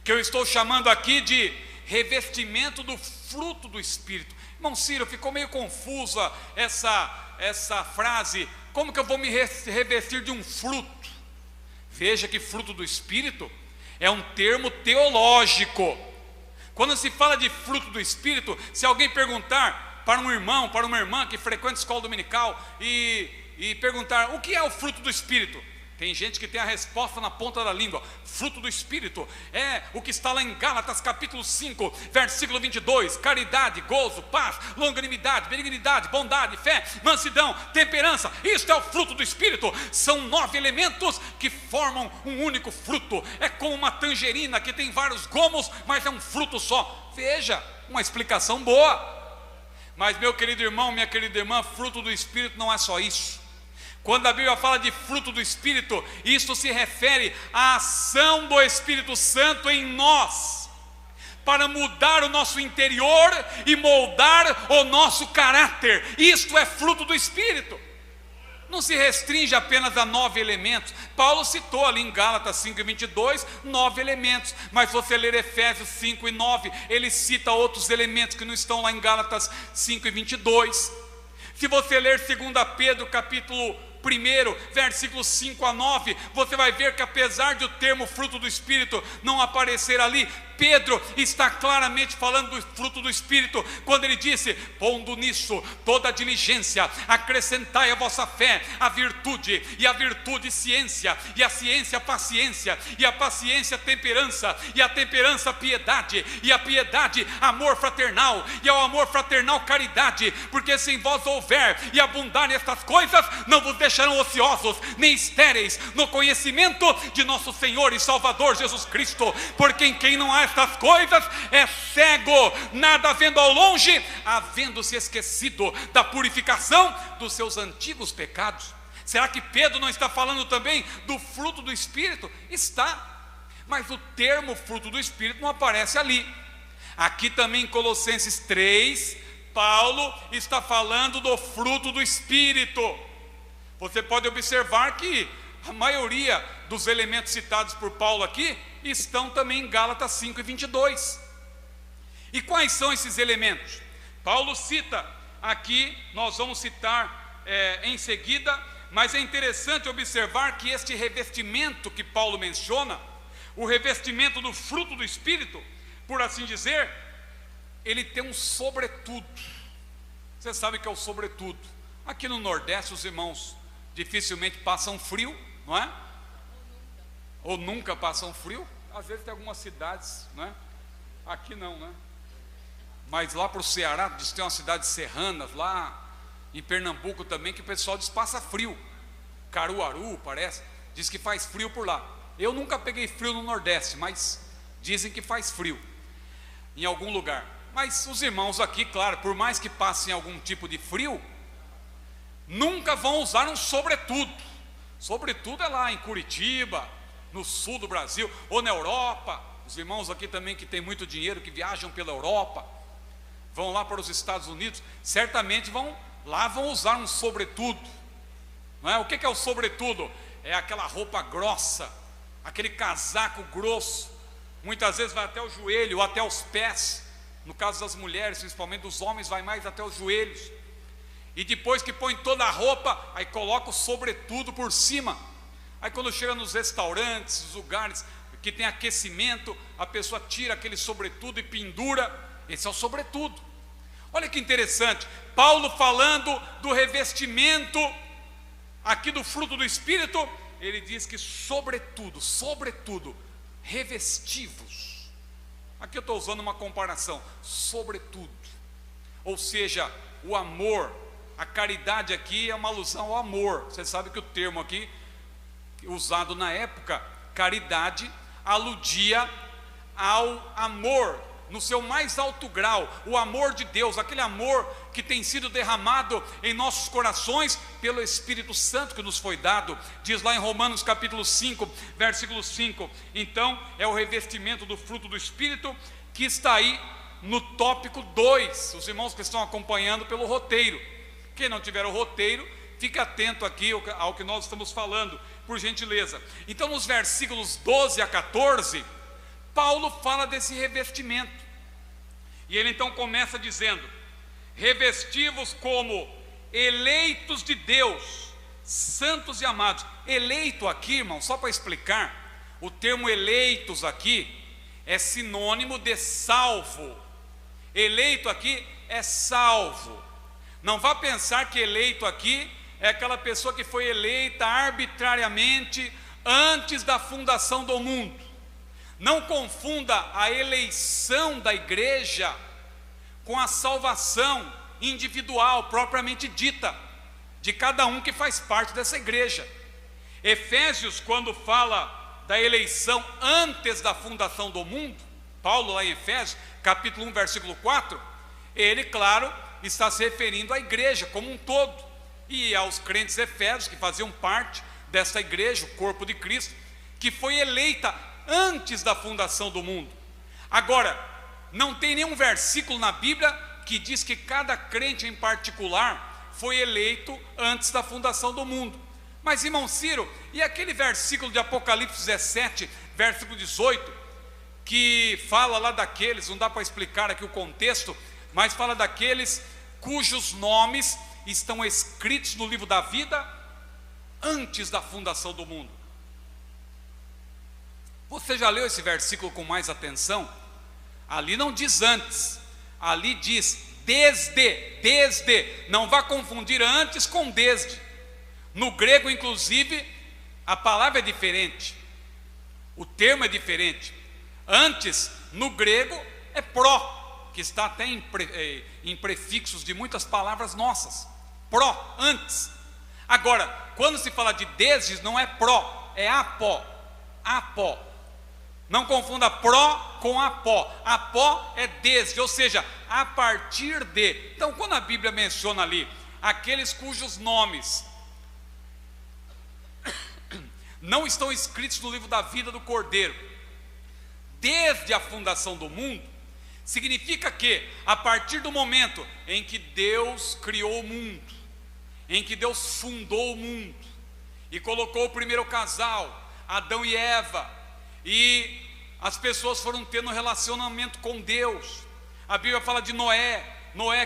que eu estou chamando aqui de revestimento do fruto do Espírito. Irmão Ciro, ficou meio confusa essa frase. Como que eu vou me revestir de um fruto? Veja que fruto do Espírito é um termo teológico. Quando se fala de fruto do Espírito, se alguém perguntar para um irmão, para uma irmã que frequenta a escola dominical e perguntar: o que é o fruto do Espírito? Tem gente que tem a resposta na ponta da língua. Fruto do Espírito é o que está lá em Gálatas capítulo 5, versículo 22. Caridade, gozo, paz, longanimidade, benignidade, bondade, fé, mansidão, temperança. Isto é o fruto do Espírito. São 9 elementos que formam um único fruto. É como uma tangerina que tem vários gomos, mas é um fruto só. Veja, uma explicação boa. Mas meu querido irmão, minha querida irmã, fruto do Espírito não é só isso. Quando a Bíblia fala de fruto do Espírito, isso se refere à ação do Espírito Santo em nós, para mudar o nosso interior e moldar o nosso caráter. Isto é fruto do Espírito. Não se restringe apenas a 9 elementos. Paulo citou ali em Gálatas 5:22, 9 elementos. Mas se você ler Efésios 5:9, ele cita outros elementos que não estão lá em Gálatas 5:22. Se você ler 2 Pedro capítulo 1, versículos 5 a 9, você vai ver que apesar de o termo fruto do Espírito não aparecer ali, Pedro está claramente falando do fruto do Espírito, quando ele disse: pondo nisso toda a diligência, acrescentai a vossa fé a virtude, e a virtude ciência, e a ciência paciência, e a paciência temperança, e a temperança piedade, e a piedade amor fraternal, e ao amor fraternal caridade, porque se em vós houver e abundarem estas coisas, não vos deixarão ociosos, nem estéreis no conhecimento de nosso Senhor e Salvador Jesus Cristo, porque em quem não há estas coisas é cego, nada vendo ao longe, havendo-se esquecido da purificação dos seus antigos pecados. Será que Pedro não está falando também do fruto do Espírito? Está, mas o termo fruto do Espírito não aparece ali. Aqui também em Colossenses 3, Paulo está falando do fruto do Espírito. Você pode observar que a maioria dos elementos citados por Paulo aqui estão também em Gálatas 5:22. E quais são esses elementos? Paulo cita aqui, nós vamos citar em seguida, mas é interessante observar que este revestimento que Paulo menciona, o revestimento do fruto do Espírito, por assim dizer, ele tem um sobretudo. Você sabe o que é o sobretudo? Aqui no Nordeste os irmãos dificilmente passam frio, não é? Ou nunca passam frio. Às vezes tem algumas cidades, não é? Aqui não, né? Mas lá para o Ceará diz que tem umas cidades serranas, lá em Pernambuco também, que o pessoal diz que passa frio. Caruaru, parece, diz que faz frio por lá. Eu nunca peguei frio no Nordeste, mas dizem que faz frio em algum lugar. Mas os irmãos aqui, claro, por mais que passem algum tipo de frio, nunca vão usar um sobretudo. Sobretudo é lá em Curitiba, no sul do Brasil, ou na Europa. Os irmãos aqui também que têm muito dinheiro, que viajam pela Europa, vão lá para os Estados Unidos, certamente vão usar um sobretudo, não é? O que é o sobretudo? É aquela roupa grossa, aquele casaco grosso, muitas vezes vai até o joelho ou até os pés. No caso das mulheres, principalmente dos homens, vai mais até os joelhos. E depois que põe toda a roupa, aí coloca o sobretudo por cima. Aí quando chega nos restaurantes, nos lugares que tem aquecimento, a pessoa tira aquele sobretudo e pendura. Esse é o sobretudo. Olha que interessante, Paulo falando do revestimento aqui do fruto do Espírito, ele diz que sobretudo, revestivos. Aqui eu estou usando uma comparação, sobretudo, ou seja, o amor, a caridade aqui é uma alusão ao amor. Você sabe que o termo aqui, usado na época, caridade, aludia ao amor, no seu mais alto grau, o amor de Deus, aquele amor que tem sido derramado em nossos corações pelo Espírito Santo que nos foi dado. Diz lá em Romanos capítulo 5, versículo 5, então é o revestimento do fruto do Espírito, que está aí no tópico 2, os irmãos que estão acompanhando pelo roteiro. Quem não tiver o roteiro, fique atento aqui ao que nós estamos falando, por gentileza. Então nos versículos 12 a 14, Paulo fala desse revestimento, e ele então começa dizendo: revestivos como eleitos de Deus, santos e amados. Eleito aqui, irmão, só para explicar, o termo eleitos aqui é sinônimo de salvo. Eleito aqui é salvo. Não vá pensar que eleito aqui é aquela pessoa que foi eleita arbitrariamente antes da fundação do mundo. Não confunda a eleição da igreja com a salvação individual propriamente dita de cada um que faz parte dessa igreja. Efésios, quando fala da eleição antes da fundação do mundo, Paulo lá em Efésios, capítulo 1, versículo 4, ele, claro, está se referindo à igreja como um todo, e aos crentes efésios que faziam parte dessa igreja, o corpo de Cristo, que foi eleita antes da fundação do mundo. Agora, não tem nenhum versículo na Bíblia que diz que cada crente em particular foi eleito antes da fundação do mundo. Mas, irmão Ciro, e aquele versículo de Apocalipse 17, versículo 18, que fala lá daqueles, não dá para explicar aqui o contexto, mas fala daqueles cujos nomes estão escritos no livro da vida antes da fundação do mundo. Você já leu esse versículo com mais atenção? Ali não diz antes, ali diz desde, não vá confundir antes com desde. No grego, inclusive, a palavra é diferente, o termo é diferente. Antes, no grego, é pró, que está até em prefixos de muitas palavras nossas. Pró, antes. Agora, quando se fala de desde, não é pró, é apó. Apó. Não confunda pró com apó. Apó é desde, ou seja, a partir de. Então, quando a Bíblia menciona ali aqueles cujos nomes não estão escritos no livro da vida do Cordeiro desde a fundação do mundo, significa que a partir do momento em que Deus criou o mundo, em que Deus fundou o mundo e colocou o primeiro casal, Adão e Eva, e as pessoas foram tendo um relacionamento com Deus. A Bíblia fala de Noé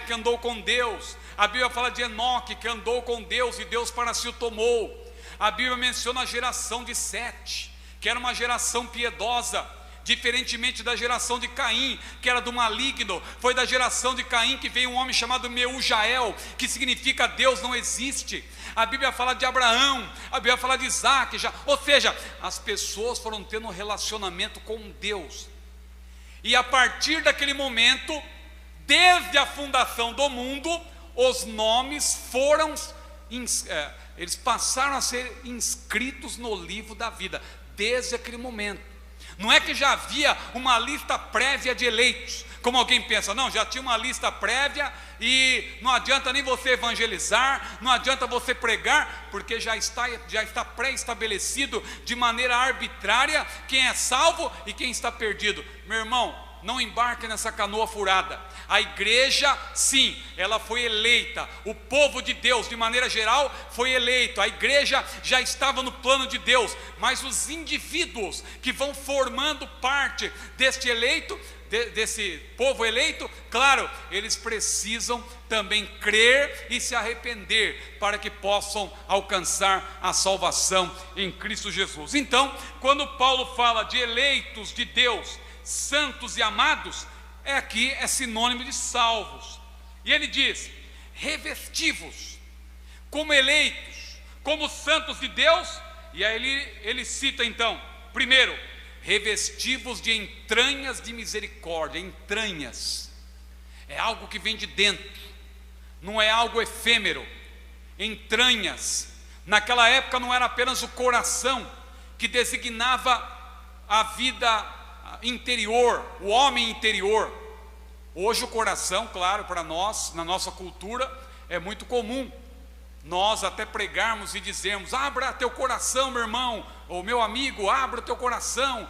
que andou com Deus. A Bíblia fala de Enoque, que andou com Deus e Deus para si o tomou. A Bíblia menciona a geração de Sete, que era uma geração piedosa, diferentemente da geração de Caim, que era do maligno. Foi da geração de Caim que veio um homem chamado Meujael, que significa Deus não existe. A Bíblia fala de Abraão, a Bíblia fala de Isaac, ou seja, as pessoas foram tendo um relacionamento com Deus, e a partir daquele momento, desde a fundação do mundo, os nomes foram, eles passaram a ser inscritos no livro da vida, desde aquele momento. Não é que já havia uma lista prévia de eleitos, como alguém pensa, não, já tinha uma lista prévia e não adianta nem você evangelizar, não adianta você pregar, porque já está pré-estabelecido de maneira arbitrária quem é salvo e quem está perdido. Meu irmão, não embarque nessa canoa furada. A igreja, sim, ela foi eleita. O povo de Deus, de maneira geral, foi eleito. A igreja já estava no plano de Deus. Mas os indivíduos que vão formando parte deste eleito, desse povo eleito, claro, eles precisam também crer e se arrepender para que possam alcançar a salvação em Cristo Jesus. Então, quando Paulo fala de eleitos de Deus, santos e amados, aqui é sinônimo de salvos. E ele diz: revestivos, como eleitos, como santos de Deus. E aí ele cita então, primeiro, revestivos de entranhas de misericórdia. Entranhas é algo que vem de dentro, não é algo efêmero. Entranhas, naquela época não era apenas o coração que designava a vida interior, o homem interior. Hoje o coração, claro, para nós, na nossa cultura, é muito comum nós até pregarmos e dizermos: abra teu coração, meu irmão, ou meu amigo, abra teu coração,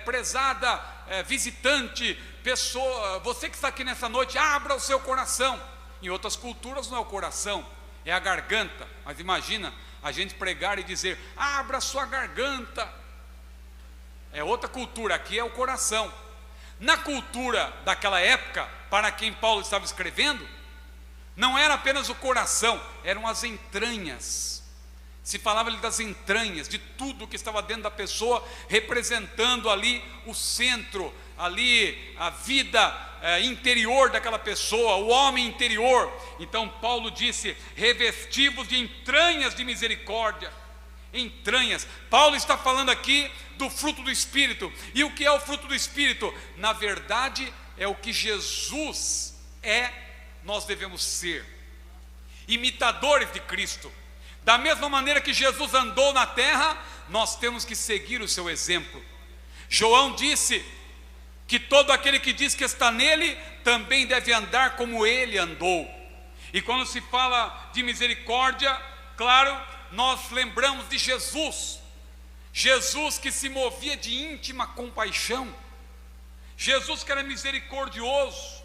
prezada visitante, pessoa, você que está aqui nessa noite, abra o seu coração. Em outras culturas não é o coração, é a garganta. Mas imagina a gente pregar e dizer: abra a sua garganta. É outra cultura, aqui é o coração. Na cultura daquela época, para quem Paulo estava escrevendo, não era apenas o coração, eram as entranhas. Se falava ali das entranhas, de tudo que estava dentro da pessoa, representando ali o centro, ali a vida interior daquela pessoa, o homem interior. Então Paulo disse: revestivos de entranhas de misericórdia. Entranhas. Paulo está falando aqui do fruto do Espírito. E o que é o fruto do Espírito? Na verdade, é o que Jesus é, nós devemos ser. Imitadores de Cristo. Da mesma maneira que Jesus andou na terra, nós temos que seguir o seu exemplo. João disse que todo aquele que diz que está nele, também deve andar como ele andou. E quando se fala de misericórdia, claro, nós lembramos de Jesus. Jesus que se movia de íntima compaixão. Jesus que era misericordioso.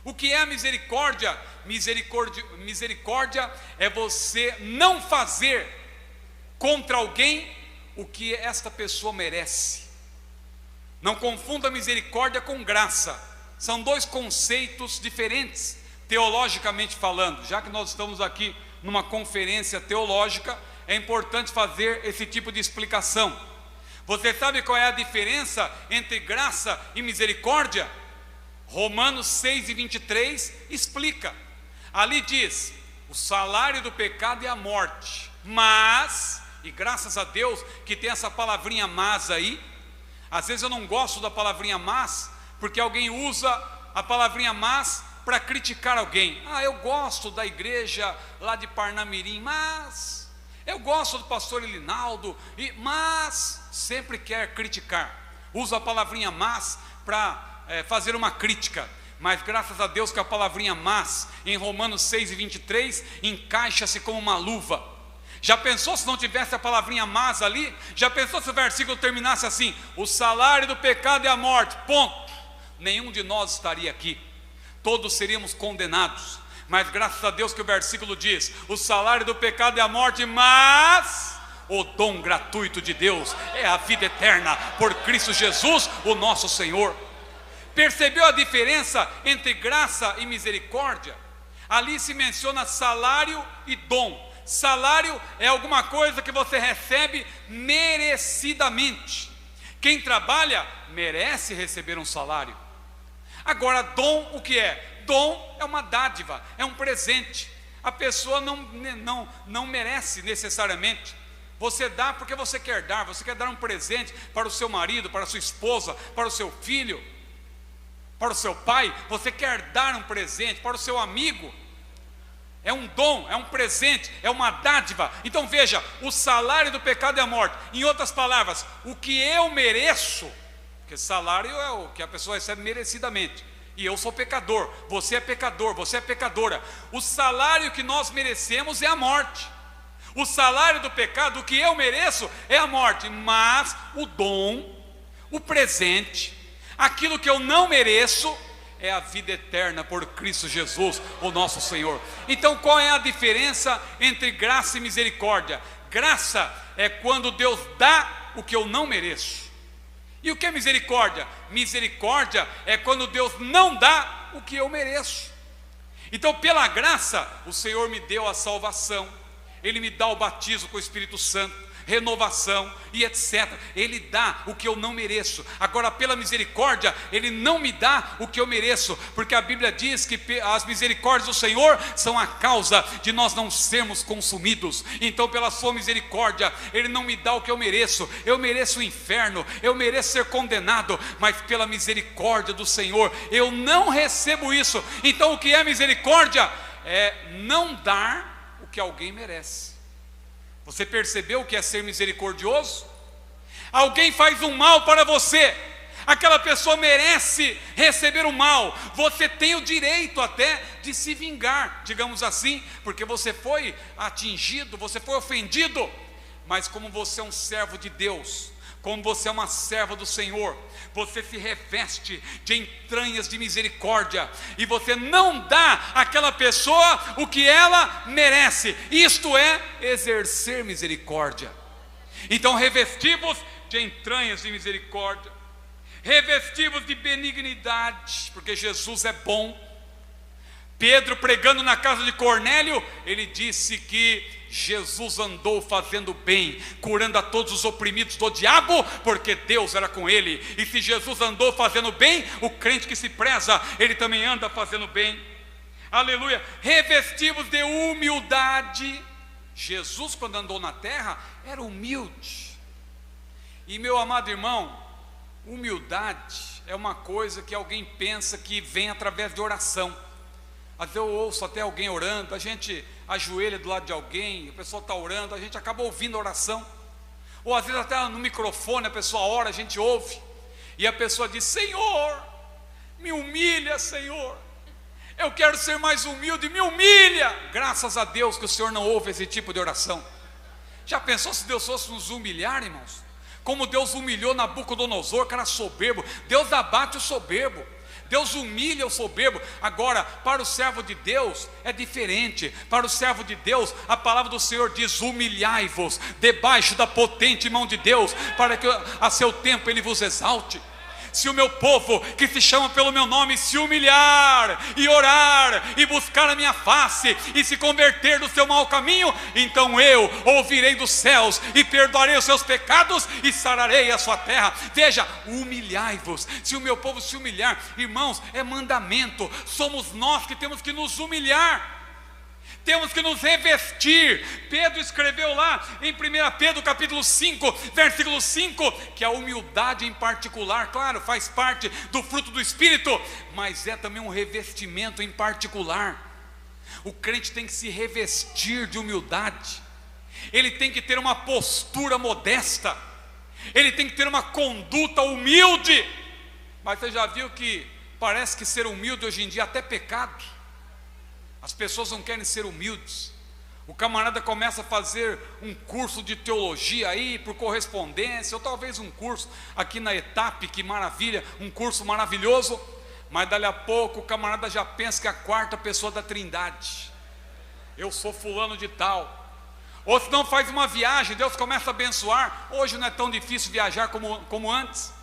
O que é a misericórdia? Misericórdia é você não fazer contra alguém o que esta pessoa merece. Não confunda misericórdia com graça. São dois conceitos diferentes, teologicamente falando. Já que nós estamos aqui numa conferência teológica, é importante fazer esse tipo de explicação. Você sabe qual é a diferença entre graça e misericórdia? Romanos 6:23 explica. Ali diz: o salário do pecado é a morte, mas, e graças a Deus que tem essa palavrinha mas aí. Às vezes eu não gosto da palavrinha mas, porque alguém usa a palavrinha mas para criticar alguém. Eu gosto da igreja lá de Parnamirim, mas eu gosto do pastor Elinaldo, mas sempre quer criticar. Usa a palavrinha mas para fazer uma crítica. Mas graças a Deus que a palavrinha mas em Romanos 6:23 encaixa-se como uma luva. Já pensou se não tivesse a palavrinha mas ali? Já pensou se o versículo terminasse assim: o salário do pecado é a morte, ponto? Nenhum de nós estaria aqui, todos seríamos condenados. Mas graças a Deus que o versículo diz: o salário do pecado é a morte, mas o dom gratuito de Deus é a vida eterna por Cristo Jesus, o nosso Senhor. Percebeu a diferença entre graça e misericórdia? Ali se menciona salário e dom. Salário é alguma coisa que você recebe merecidamente. Quem trabalha merece receber um salário. Agora, dom, o que é? Dom é uma dádiva, é um presente. A pessoa não merece necessariamente. Você dá porque você quer dar. Você quer dar um presente para o seu marido, para a sua esposa, para o seu filho, para o seu pai. Você quer dar um presente para o seu amigo. É um dom, é um presente, é uma dádiva. Então veja, o salário do pecado é a morte. Em outras palavras, o que eu mereço, porque salário é o que a pessoa recebe merecidamente, e eu sou pecador, você é pecador, você é pecadora. O salário que nós merecemos é a morte. O salário do pecado, o que eu mereço é a morte. Mas o dom, o presente, aquilo que eu não mereço, é a vida eterna por Cristo Jesus, o nosso Senhor. Então qual é a diferença entre graça e misericórdia? Graça é quando Deus dá o que eu não mereço. E o que é misericórdia? Misericórdia é quando Deus não dá o que eu mereço. Então pela graça o Senhor me deu a salvação, Ele me dá o batismo com o Espírito Santo, renovação e etc. Ele dá o que eu não mereço. Agora pela misericórdia Ele não me dá o que eu mereço, porque a Bíblia diz que as misericórdias do Senhor são a causa de nós não sermos consumidos. Então pela sua misericórdia Ele não me dá o que eu mereço. Eu mereço o inferno, eu mereço ser condenado, mas pela misericórdia do Senhor eu não recebo isso. Então o que é misericórdia? É não dar o que alguém merece. Você percebeu o que é ser misericordioso? Alguém faz um mal para você, aquela pessoa merece receber o mal, você tem o direito até de se vingar, digamos assim, porque você foi atingido, você foi ofendido. Mas como você é um servo de Deus, como você é uma serva do Senhor, você se reveste de entranhas de misericórdia, e você não dá àquela pessoa o que ela merece. Isto é exercer misericórdia. Então revestivos de entranhas de misericórdia, revestivos de benignidade, porque Jesus é bom. Pedro, pregando na casa de Cornélio, ele disse que Jesus andou fazendo bem, curando a todos os oprimidos do diabo, porque Deus era com ele. E se Jesus andou fazendo bem, o crente que se preza, ele também anda fazendo bem. Aleluia. Revestivos de humildade. Jesus, quando andou na terra, era humilde. E meu amado irmão, humildade é uma coisa que alguém pensa que vem através de oração. Às vezes eu ouço até alguém orando, a gente ajoelha do lado de alguém, a pessoa está orando, a gente acaba ouvindo a oração. Ou às vezes até no microfone a pessoa ora, a gente ouve, e a pessoa diz: Senhor, me humilha, Senhor, eu quero ser mais humilde, me humilha. Graças a Deus que o Senhor não ouve esse tipo de oração. Já pensou se Deus fosse nos humilhar, irmãos? Como Deus humilhou Nabucodonosor, que era soberbo. Deus abate o soberbo, Deus humilha o soberbo. Agora, para o servo de Deus é diferente. Para o servo de Deus, a palavra do Senhor diz: humilhai-vos debaixo da potente mão de Deus, para que a seu tempo Ele vos exalte. se o meu povo, que se chama pelo meu nome, se humilhar e orar e buscar a minha face e se converter do seu mau caminho, então eu ouvirei dos céus e perdoarei os seus pecados e sararei a sua terra. Veja, humilhai-vos. Se o meu povo se humilhar, irmãos, é mandamento. Somos nós que temos que nos humilhar. Temos que nos revestir. Pedro escreveu lá em 1 Pedro capítulo 5, versículo 5, que a humildade em particular, claro, faz parte do fruto do Espírito, mas é também um revestimento em particular. O crente tem que se revestir de humildade. Ele tem que ter uma postura modesta. Ele tem que ter uma conduta humilde. Mas você já viu que parece que ser humilde hoje em dia é até pecado. As pessoas não querem ser humildes. O camarada começa a fazer um curso de teologia aí por correspondência, ou talvez um curso aqui na ETAP, que maravilha, um curso maravilhoso, mas dali a pouco o camarada já pensa que é a quarta pessoa da Trindade. Eu sou fulano de tal. Ou se não faz uma viagem, Deus começa a abençoar. Hoje não é tão difícil viajar como antes.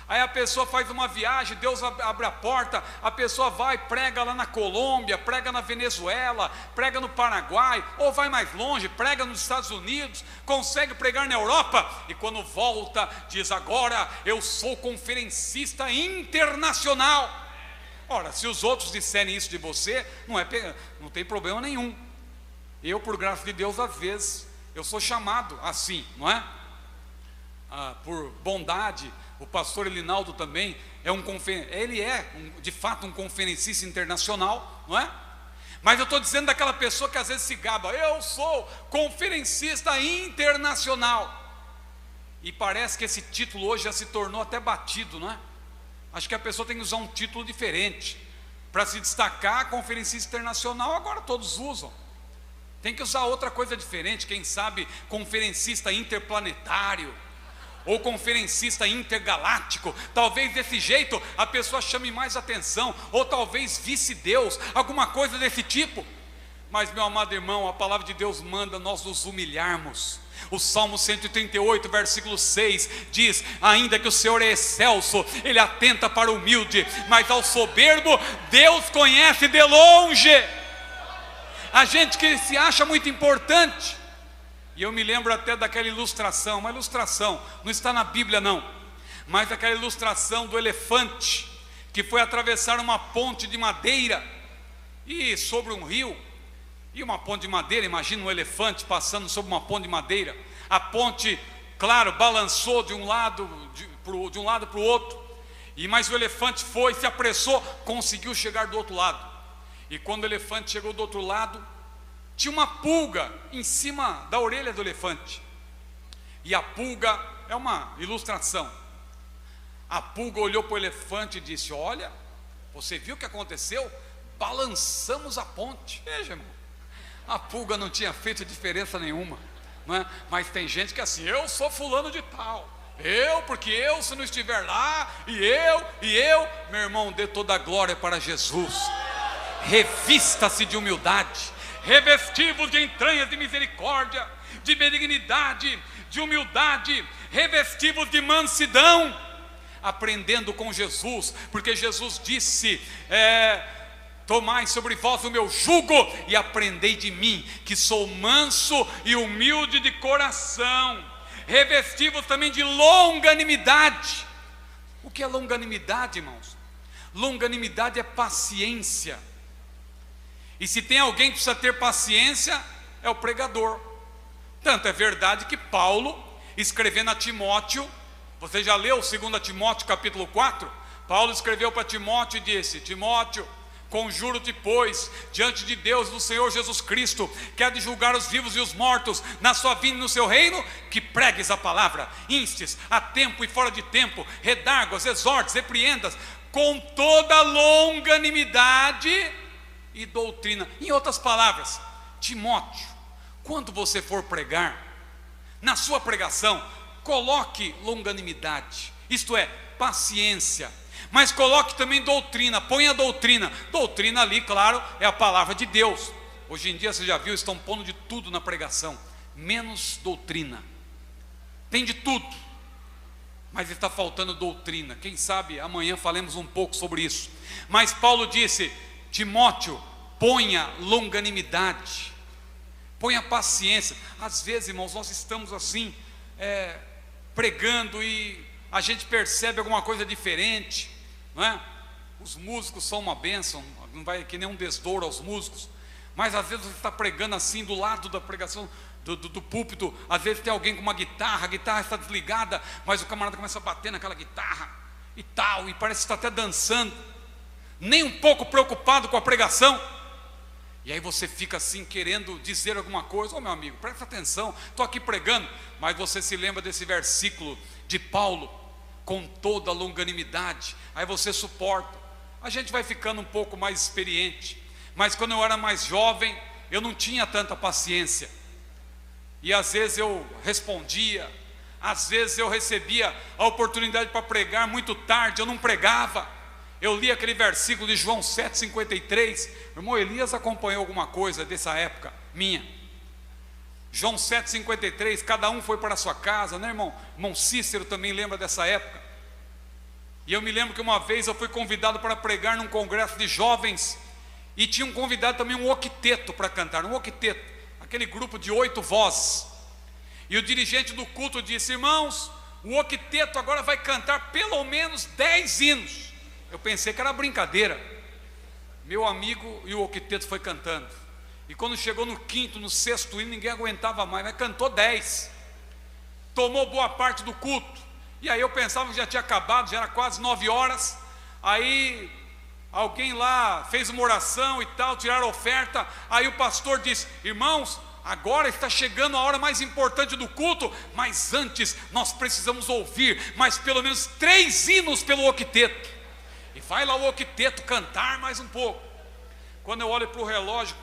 Aí a pessoa faz uma viagem, Deus abre a porta, a pessoa vai, prega lá na Colômbia, prega na Venezuela, prega no Paraguai, ou vai mais longe, prega nos Estados Unidos, consegue pregar na Europa, e quando volta, diz: agora eu sou conferencista internacional. Ora, se os outros disserem isso de você, não tem problema nenhum. Eu, por graça de Deus, às vezes, eu sou chamado assim, não é? Por bondade. O pastor Elinaldo também ele é de fato um conferencista internacional, não é? Mas eu estou dizendo daquela pessoa que às vezes se gaba: eu sou conferencista internacional. E parece que esse título hoje já se tornou até batido, não é? Acho que a pessoa tem que usar um título diferente para se destacar. Conferencista internacional agora todos usam. Tem que usar outra coisa diferente, quem sabe conferencista interplanetário, ou conferencista intergaláctico. Talvez desse jeito a pessoa chame mais atenção, ou talvez vice-deus, alguma coisa desse tipo. Mas, meu amado irmão, a palavra de Deus manda nós nos humilharmos. O Salmo 138, versículo 6 diz: ainda que o Senhor é excelso, Ele atenta para o humilde, mas ao soberbo Deus conhece de longe. A gente que se acha muito importante. E eu me lembro até daquela ilustração, uma ilustração, não está na Bíblia não, mas aquela ilustração do elefante que foi atravessar uma ponte de madeira e sobre um rio. E uma ponte de madeira, imagina um elefante passando sobre uma ponte de madeira. A ponte, claro, balançou de um lado para o outro, mas o elefante se apressou, conseguiu chegar do outro lado. E quando o elefante chegou do outro lado, tinha uma pulga em cima da orelha do elefante. E a pulga, é uma ilustração, a pulga olhou para o elefante e disse: olha, você viu o que aconteceu? Balançamos a ponte. Veja, irmão, a pulga não tinha feito diferença nenhuma, não é? Mas tem gente que é assim: eu sou fulano de tal, porque eu se não estiver lá, e eu, meu irmão, dê toda a glória para Jesus. Revista-se de humildade, revesti-vos de entranhas de misericórdia, de benignidade, de humildade, revesti-vos de mansidão, aprendendo com Jesus, porque Jesus disse: tomai sobre vós o meu jugo e aprendei de mim, que sou manso e humilde de coração. Revesti-vos também de longanimidade. O que é longanimidade, irmãos? Longanimidade é paciência. E se tem alguém que precisa ter paciência, é o pregador. Tanto é verdade que Paulo, escrevendo a Timóteo, você já leu 2 Timóteo capítulo 4? Paulo escreveu para Timóteo e disse: Timóteo, conjuro-te, pois, diante de Deus, do Senhor Jesus Cristo, que há de julgar os vivos e os mortos na sua vinda e no seu reino, que pregues a palavra, instes a tempo e fora de tempo, redarguas, exortes, repreendas, com toda longanimidade e doutrina. Em outras palavras, Timóteo, quando você for pregar, na sua pregação, coloque longanimidade, isto é, paciência, mas coloque também doutrina, ponha doutrina. Doutrina ali, claro, é a palavra de Deus. Hoje em dia, você já viu, estão pondo de tudo na pregação, menos doutrina. Tem de tudo, mas está faltando doutrina. Quem sabe amanhã falemos um pouco sobre isso. Mas Paulo disse: Timóteo, ponha longanimidade, ponha paciência. Às vezes, irmãos, nós estamos assim, pregando e a gente percebe alguma coisa diferente, não é? Os músicos são uma bênção, não vai que nem um desdouro aos músicos, mas às vezes você está pregando assim, do lado da pregação do púlpito, às vezes tem alguém com uma guitarra, a guitarra está desligada, mas o camarada começa a bater naquela guitarra e tal, e parece que está até dançando, nem um pouco preocupado com a pregação. E aí você fica assim querendo dizer alguma coisa: ô meu amigo, presta atenção, estou aqui pregando. Mas você se lembra desse versículo de Paulo: com toda a longanimidade. Aí você suporta. A gente vai ficando um pouco mais experiente, mas quando eu era mais jovem, eu não tinha tanta paciência, e às vezes eu respondia, às vezes eu recebia a oportunidade para pregar muito tarde, eu não pregava. Eu li aquele versículo de João 7,53. Meu irmão Elias acompanhou alguma coisa dessa época minha. João 7,53, cada um foi para a sua casa, né, irmão? Irmão Cícero também lembra dessa época. E eu me lembro que uma vez eu fui convidado para pregar num congresso de jovens, e tinha um convidado também, um octeto, para cantar, um octeto, aquele grupo de 8 vozes. E o dirigente do culto disse: irmãos, o octeto agora vai cantar pelo menos 10 hinos. Eu pensei que era brincadeira. Meu amigo, e o octeto foi cantando, e quando chegou no quinto, no sexto hino, ninguém aguentava mais, mas cantou 10, tomou boa parte do culto. E aí eu pensava que já tinha acabado, já era quase 9 horas. Aí alguém lá fez uma oração e tal, tiraram a oferta. Aí o pastor disse: irmãos, agora está chegando a hora mais importante do culto, mas antes nós precisamos ouvir mais pelo menos 3 hinos pelo octeto. E vai lá o octeto cantar mais um pouco. Quando eu olho para o relógio,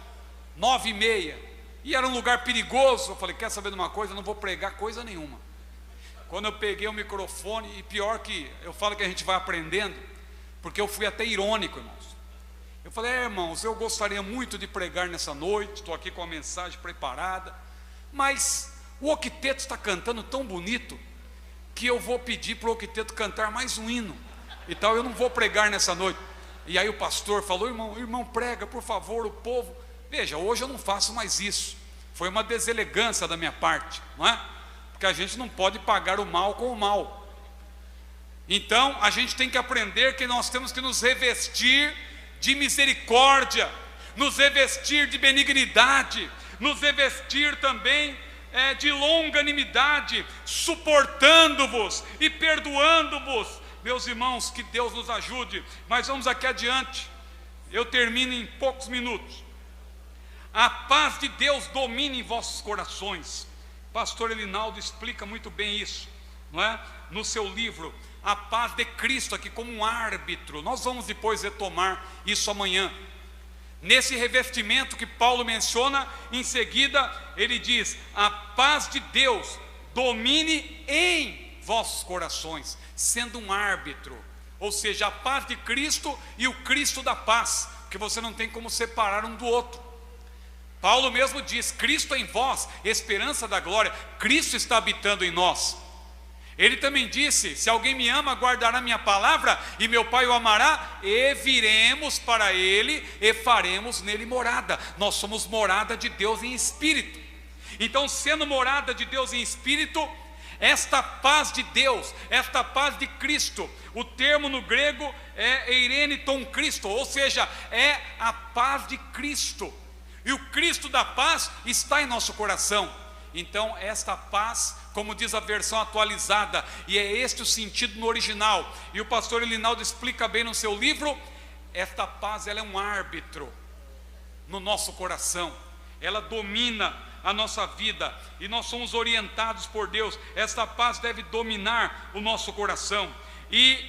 9h30, e era um lugar perigoso, eu falei: quer saber de uma coisa? Eu não vou pregar coisa nenhuma. Quando eu peguei o microfone, e pior que eu falo que a gente vai aprendendo, porque eu fui até irônico, irmãos. Eu falei: irmãos, eu gostaria muito de pregar nessa noite, estou aqui com a mensagem preparada, mas o octeto está cantando tão bonito, que eu vou pedir para o octeto cantar mais um hino e tal, eu não vou pregar nessa noite. E aí o pastor falou: irmão, prega, por favor, o povo. Veja, hoje eu não faço mais isso. Foi uma deselegância da minha parte, não é? Porque a gente não pode pagar o mal com o mal. Então a gente tem que aprender que nós temos que nos revestir de misericórdia, nos revestir de benignidade, nos revestir também de longanimidade, suportando-vos e perdoando-vos. Meus irmãos, que Deus nos ajude. Mas vamos aqui adiante, eu termino em poucos minutos. A paz de Deus domine em vossos corações. Pastor Elinaldo explica muito bem isso, não é? No seu livro, A Paz de Cristo, aqui como um árbitro. Nós vamos depois retomar isso amanhã. Nesse revestimento que Paulo menciona, em seguida ele diz: a paz de Deus domine em vossos corações, sendo um árbitro, ou seja, a paz de Cristo e o Cristo da paz, porque você não tem como separar um do outro. Paulo mesmo diz: Cristo em vós, esperança da glória. Cristo está habitando em nós. Ele também disse: se alguém me ama, guardará minha palavra, e meu Pai o amará, e viremos para ele, e faremos nele morada. Nós somos morada de Deus em espírito. Então, sendo morada de Deus em espírito, esta paz de Deus, esta paz de Cristo, o termo no grego é eireneton Cristo, ou seja, é a paz de Cristo, e o Cristo da paz está em nosso coração. Então esta paz, como diz a versão atualizada, e é este o sentido no original, e o pastor Elinaldo explica bem no seu livro, esta paz, ela é um árbitro no nosso coração, ela domina a nossa vida, e nós somos orientados por Deus. Esta paz deve dominar o nosso coração. E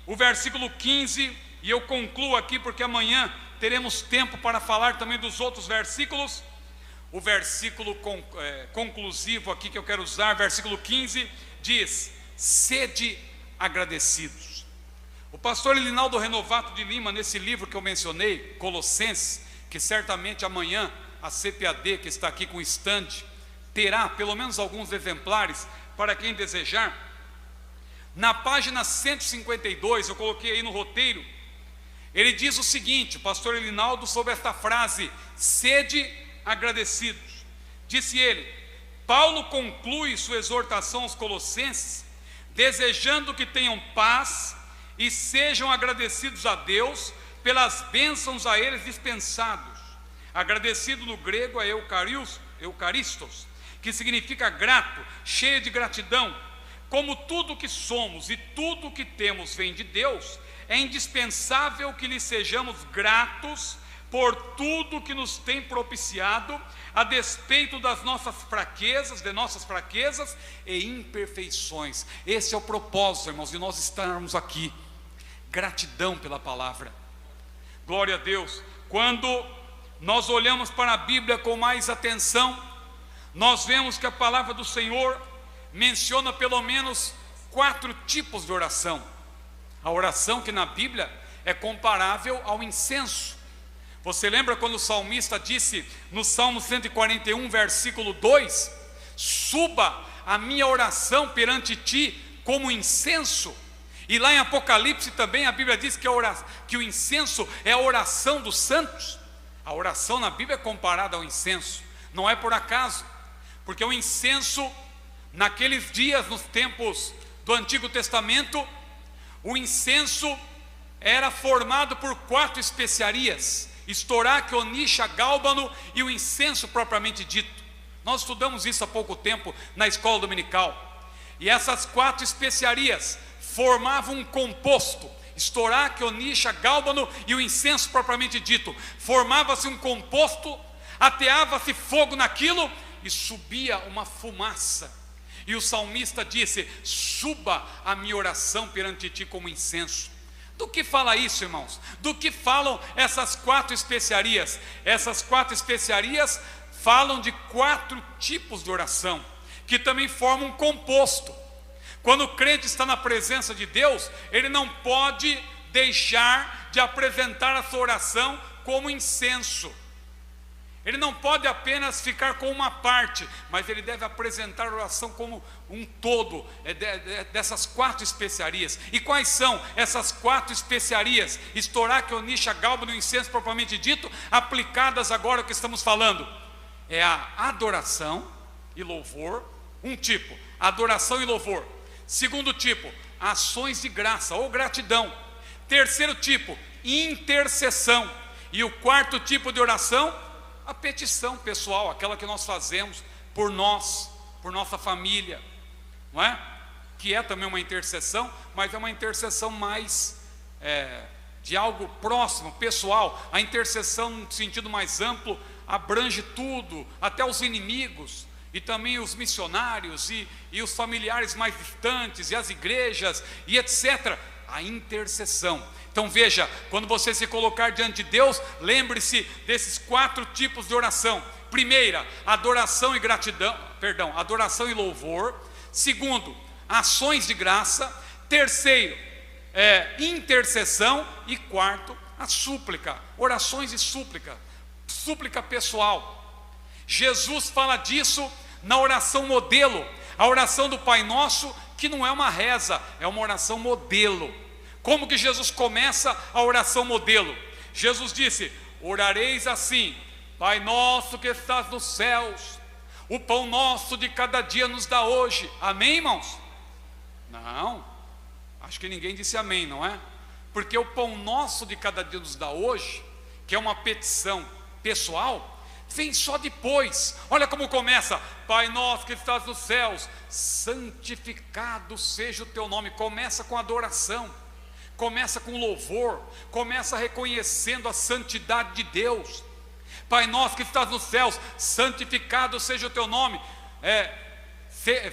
o versículo 15, e eu concluo aqui porque amanhã teremos tempo para falar também dos outros versículos. O versículo conclusivo aqui que eu quero usar, versículo 15, diz: sede agradecidos. O pastor Elinaldo Renovato de Lima, nesse livro que eu mencionei, Colossenses, que certamente amanhã a CPAD, que está aqui com o stand, terá pelo menos alguns exemplares para quem desejar. Na página 152, eu coloquei aí no roteiro, ele diz o seguinte, o pastor Elinaldo, sobre esta frase: sede agradecidos. Disse ele: Paulo conclui sua exortação aos colossenses desejando que tenham paz e sejam agradecidos a Deus pelas bênçãos a eles dispensados. Agradecido no grego é eucaristos, que significa grato, cheio de gratidão. Como tudo que somos e tudo que temos vem de Deus, é indispensável que lhe sejamos gratos por tudo que nos tem propiciado, a despeito das nossas fraquezas, e imperfeições. Esse é o propósito, irmãos, de nós estarmos aqui. Gratidão pela palavra. Glória a Deus. Quando nós olhamos para a Bíblia com mais atenção, nós vemos que a palavra do Senhor menciona pelo menos 4 tipos de oração. A oração que na Bíblia é comparável ao incenso. Você lembra quando o salmista disse no Salmo 141, versículo 2: suba a minha oração perante ti como incenso. E lá em Apocalipse também a Bíblia diz que o incenso é a oração dos santos. A oração na Bíblia é comparada ao incenso. Não é por acaso, porque o incenso, naqueles dias, nos tempos do Antigo Testamento, o incenso era formado por 4 especiarias: estoraque, onixa, gálbano e o incenso propriamente dito. Nós estudamos isso há pouco tempo na escola dominical. E essas 4 especiarias formavam um composto: estoraque, onixa, gálbano e o incenso propriamente dito. Formava-se um composto, ateava-se fogo naquilo e subia uma fumaça. E o salmista disse: suba a minha oração perante ti como incenso. Do que fala isso, irmãos? Do que falam essas 4 especiarias? Essas 4 especiarias falam de 4 tipos de oração, que também formam um composto. Quando o crente está na presença de Deus, ele não pode deixar de apresentar a sua oração como incenso. Ele não pode apenas ficar com uma parte, mas ele deve apresentar a oração como um todo, dessas 4 especiarias. E quais são essas 4 especiarias? Estoraque, onixa, gálbano e incenso propriamente dito, aplicadas agora ao que estamos falando. É a adoração e louvor, um tipo, adoração e louvor. Segundo tipo, ações de graça ou gratidão. Terceiro tipo, intercessão. E o 4º tipo de oração, a petição pessoal, aquela que nós fazemos por nós, por nossa família, não é? Que é também uma intercessão, mas é uma intercessão mais de algo próximo, pessoal. A intercessão, no sentido mais amplo, abrange tudo, até os inimigos, e também os missionários, e os familiares mais distantes, e as igrejas, e etc. A intercessão. Então veja, quando você se colocar diante de Deus, lembre-se desses 4 tipos de oração. Primeira, adoração e gratidão, adoração e louvor. Segundo, ações de graça. Terceiro, intercessão. E quarto, a súplica, orações e súplica, súplica pessoal. Jesus fala disso na oração modelo, a oração do Pai Nosso, que não é uma reza, é uma oração modelo. Como que Jesus começa a oração modelo? Jesus disse: orareis assim: Pai nosso que estás nos céus, o pão nosso de cada dia nos dá hoje. Amém, irmãos? Não, acho que ninguém disse amém, não é? Porque o pão nosso de cada dia nos dá hoje, que é uma petição pessoal, vem só depois. Olha como começa: Pai nosso que estás nos céus, santificado seja o teu nome. Começa com adoração, começa com louvor, começa reconhecendo a santidade de Deus. Pai nosso que estás nos céus, santificado seja o teu nome,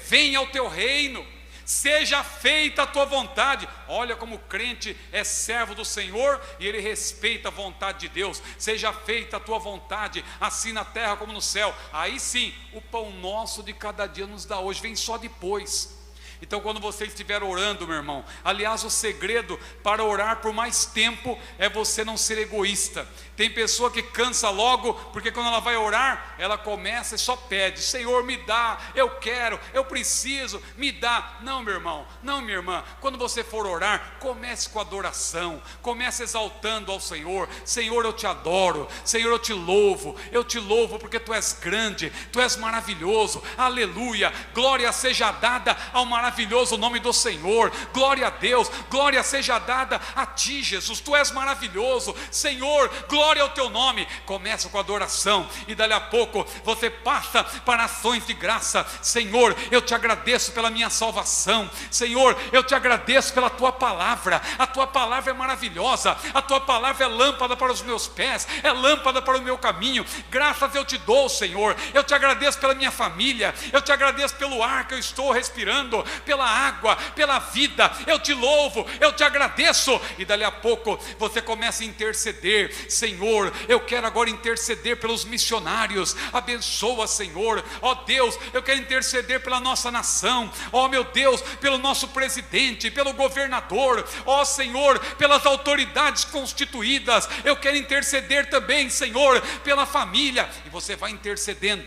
venha o teu reino, seja feita a tua vontade. Olha como o crente é servo do Senhor e ele respeita a vontade de Deus. Seja feita a tua vontade, assim na terra como no céu. Aí sim, o pão nosso de cada dia nos dá hoje, vem só depois. Então, quando você estiver orando, meu irmão, aliás, o segredo para orar por mais tempo é você não ser egoísta. Tem pessoa que cansa logo, porque quando ela vai orar, ela começa e só pede: Senhor, me dá, eu quero, eu preciso, me dá. Não, meu irmão, não, minha irmã, quando você for orar, comece com adoração, comece exaltando ao Senhor. Senhor, eu te adoro, Senhor, eu te louvo porque tu és grande, tu és maravilhoso, aleluia, glória seja dada ao maravilhoso nome do Senhor, glória a Deus, glória seja dada a ti, Jesus, tu és maravilhoso, Senhor, glória ao teu nome. Começa com adoração e dali a pouco você passa para ações de graça. Senhor, eu te agradeço pela minha salvação, Senhor, eu te agradeço pela tua palavra, a tua palavra é maravilhosa, a tua palavra é lâmpada para os meus pés, é lâmpada para o meu caminho. Graças eu te dou, Senhor, eu te agradeço pela minha família, eu te agradeço pelo ar que eu estou respirando, pela água, pela vida, eu te louvo, eu te agradeço. E dali a pouco você começa a interceder. Senhor, eu quero agora interceder pelos missionários, abençoa, Senhor, ó Deus, eu quero interceder pela nossa nação, ó meu Deus, pelo nosso presidente, pelo governador, ó Senhor, pelas autoridades constituídas, eu quero interceder também, Senhor, pela família. E você vai intercedendo,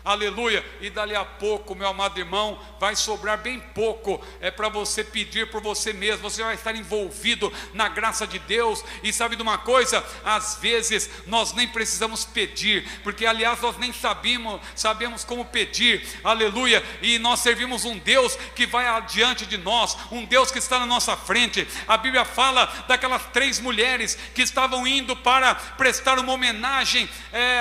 aleluia, e dali a pouco, meu amado irmão, vai sobrar bem pouco, é para você pedir por você mesmo, você vai estar envolvido na graça de Deus. E sabe de uma coisa, às vezes nós nem precisamos pedir, porque aliás nós nem sabemos como pedir, aleluia, e nós servimos um Deus que vai adiante de nós, um Deus que está na nossa frente. A Bíblia fala daquelas 3 mulheres que estavam indo para prestar uma homenagem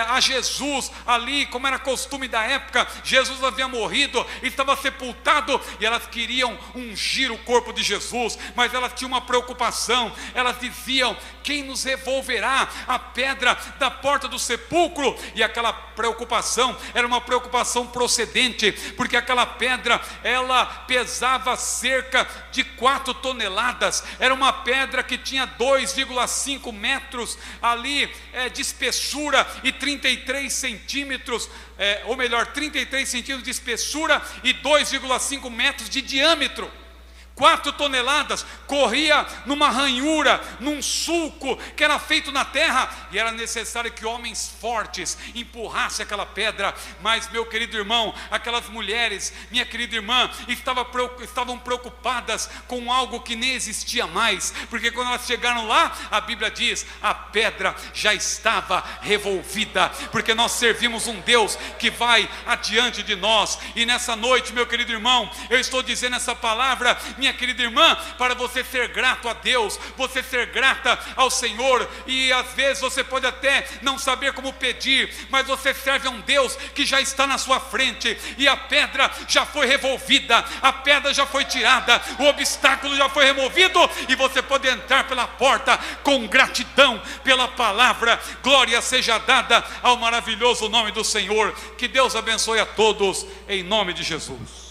a Jesus, ali como era costume da época. Jesus havia morrido, estava sepultado, e elas queriam ungir o corpo de Jesus, mas elas tinham uma preocupação. Elas diziam: quem nos revolverá a pedra da porta do sepulcro? E aquela preocupação era uma preocupação procedente, porque aquela pedra, ela pesava cerca de 4 toneladas, era uma pedra que tinha 2,5 metros ali de espessura e 33 centímetros, ou melhor, 33 centímetros de espessura e 2,5 metros de diâmetro. 4 toneladas, corria numa ranhura, num sulco que era feito na terra, e era necessário que homens fortes empurrassem aquela pedra. Mas, meu querido irmão, aquelas mulheres, minha querida irmã, estavam preocupadas com algo que nem existia mais, porque quando elas chegaram lá, a Bíblia diz, a pedra já estava revolvida, porque nós servimos um Deus que vai adiante de nós. E nessa noite, meu querido irmão, eu estou dizendo essa palavra, minha querida irmã, para você ser grato a Deus, você ser grata ao Senhor. E às vezes você pode até não saber como pedir, mas você serve a um Deus que já está na sua frente, e a pedra já foi revolvida, a pedra já foi tirada, o obstáculo já foi removido, e você pode entrar pela porta com gratidão pela palavra. Glória seja dada ao maravilhoso nome do Senhor. Que Deus abençoe a todos, em nome de Jesus.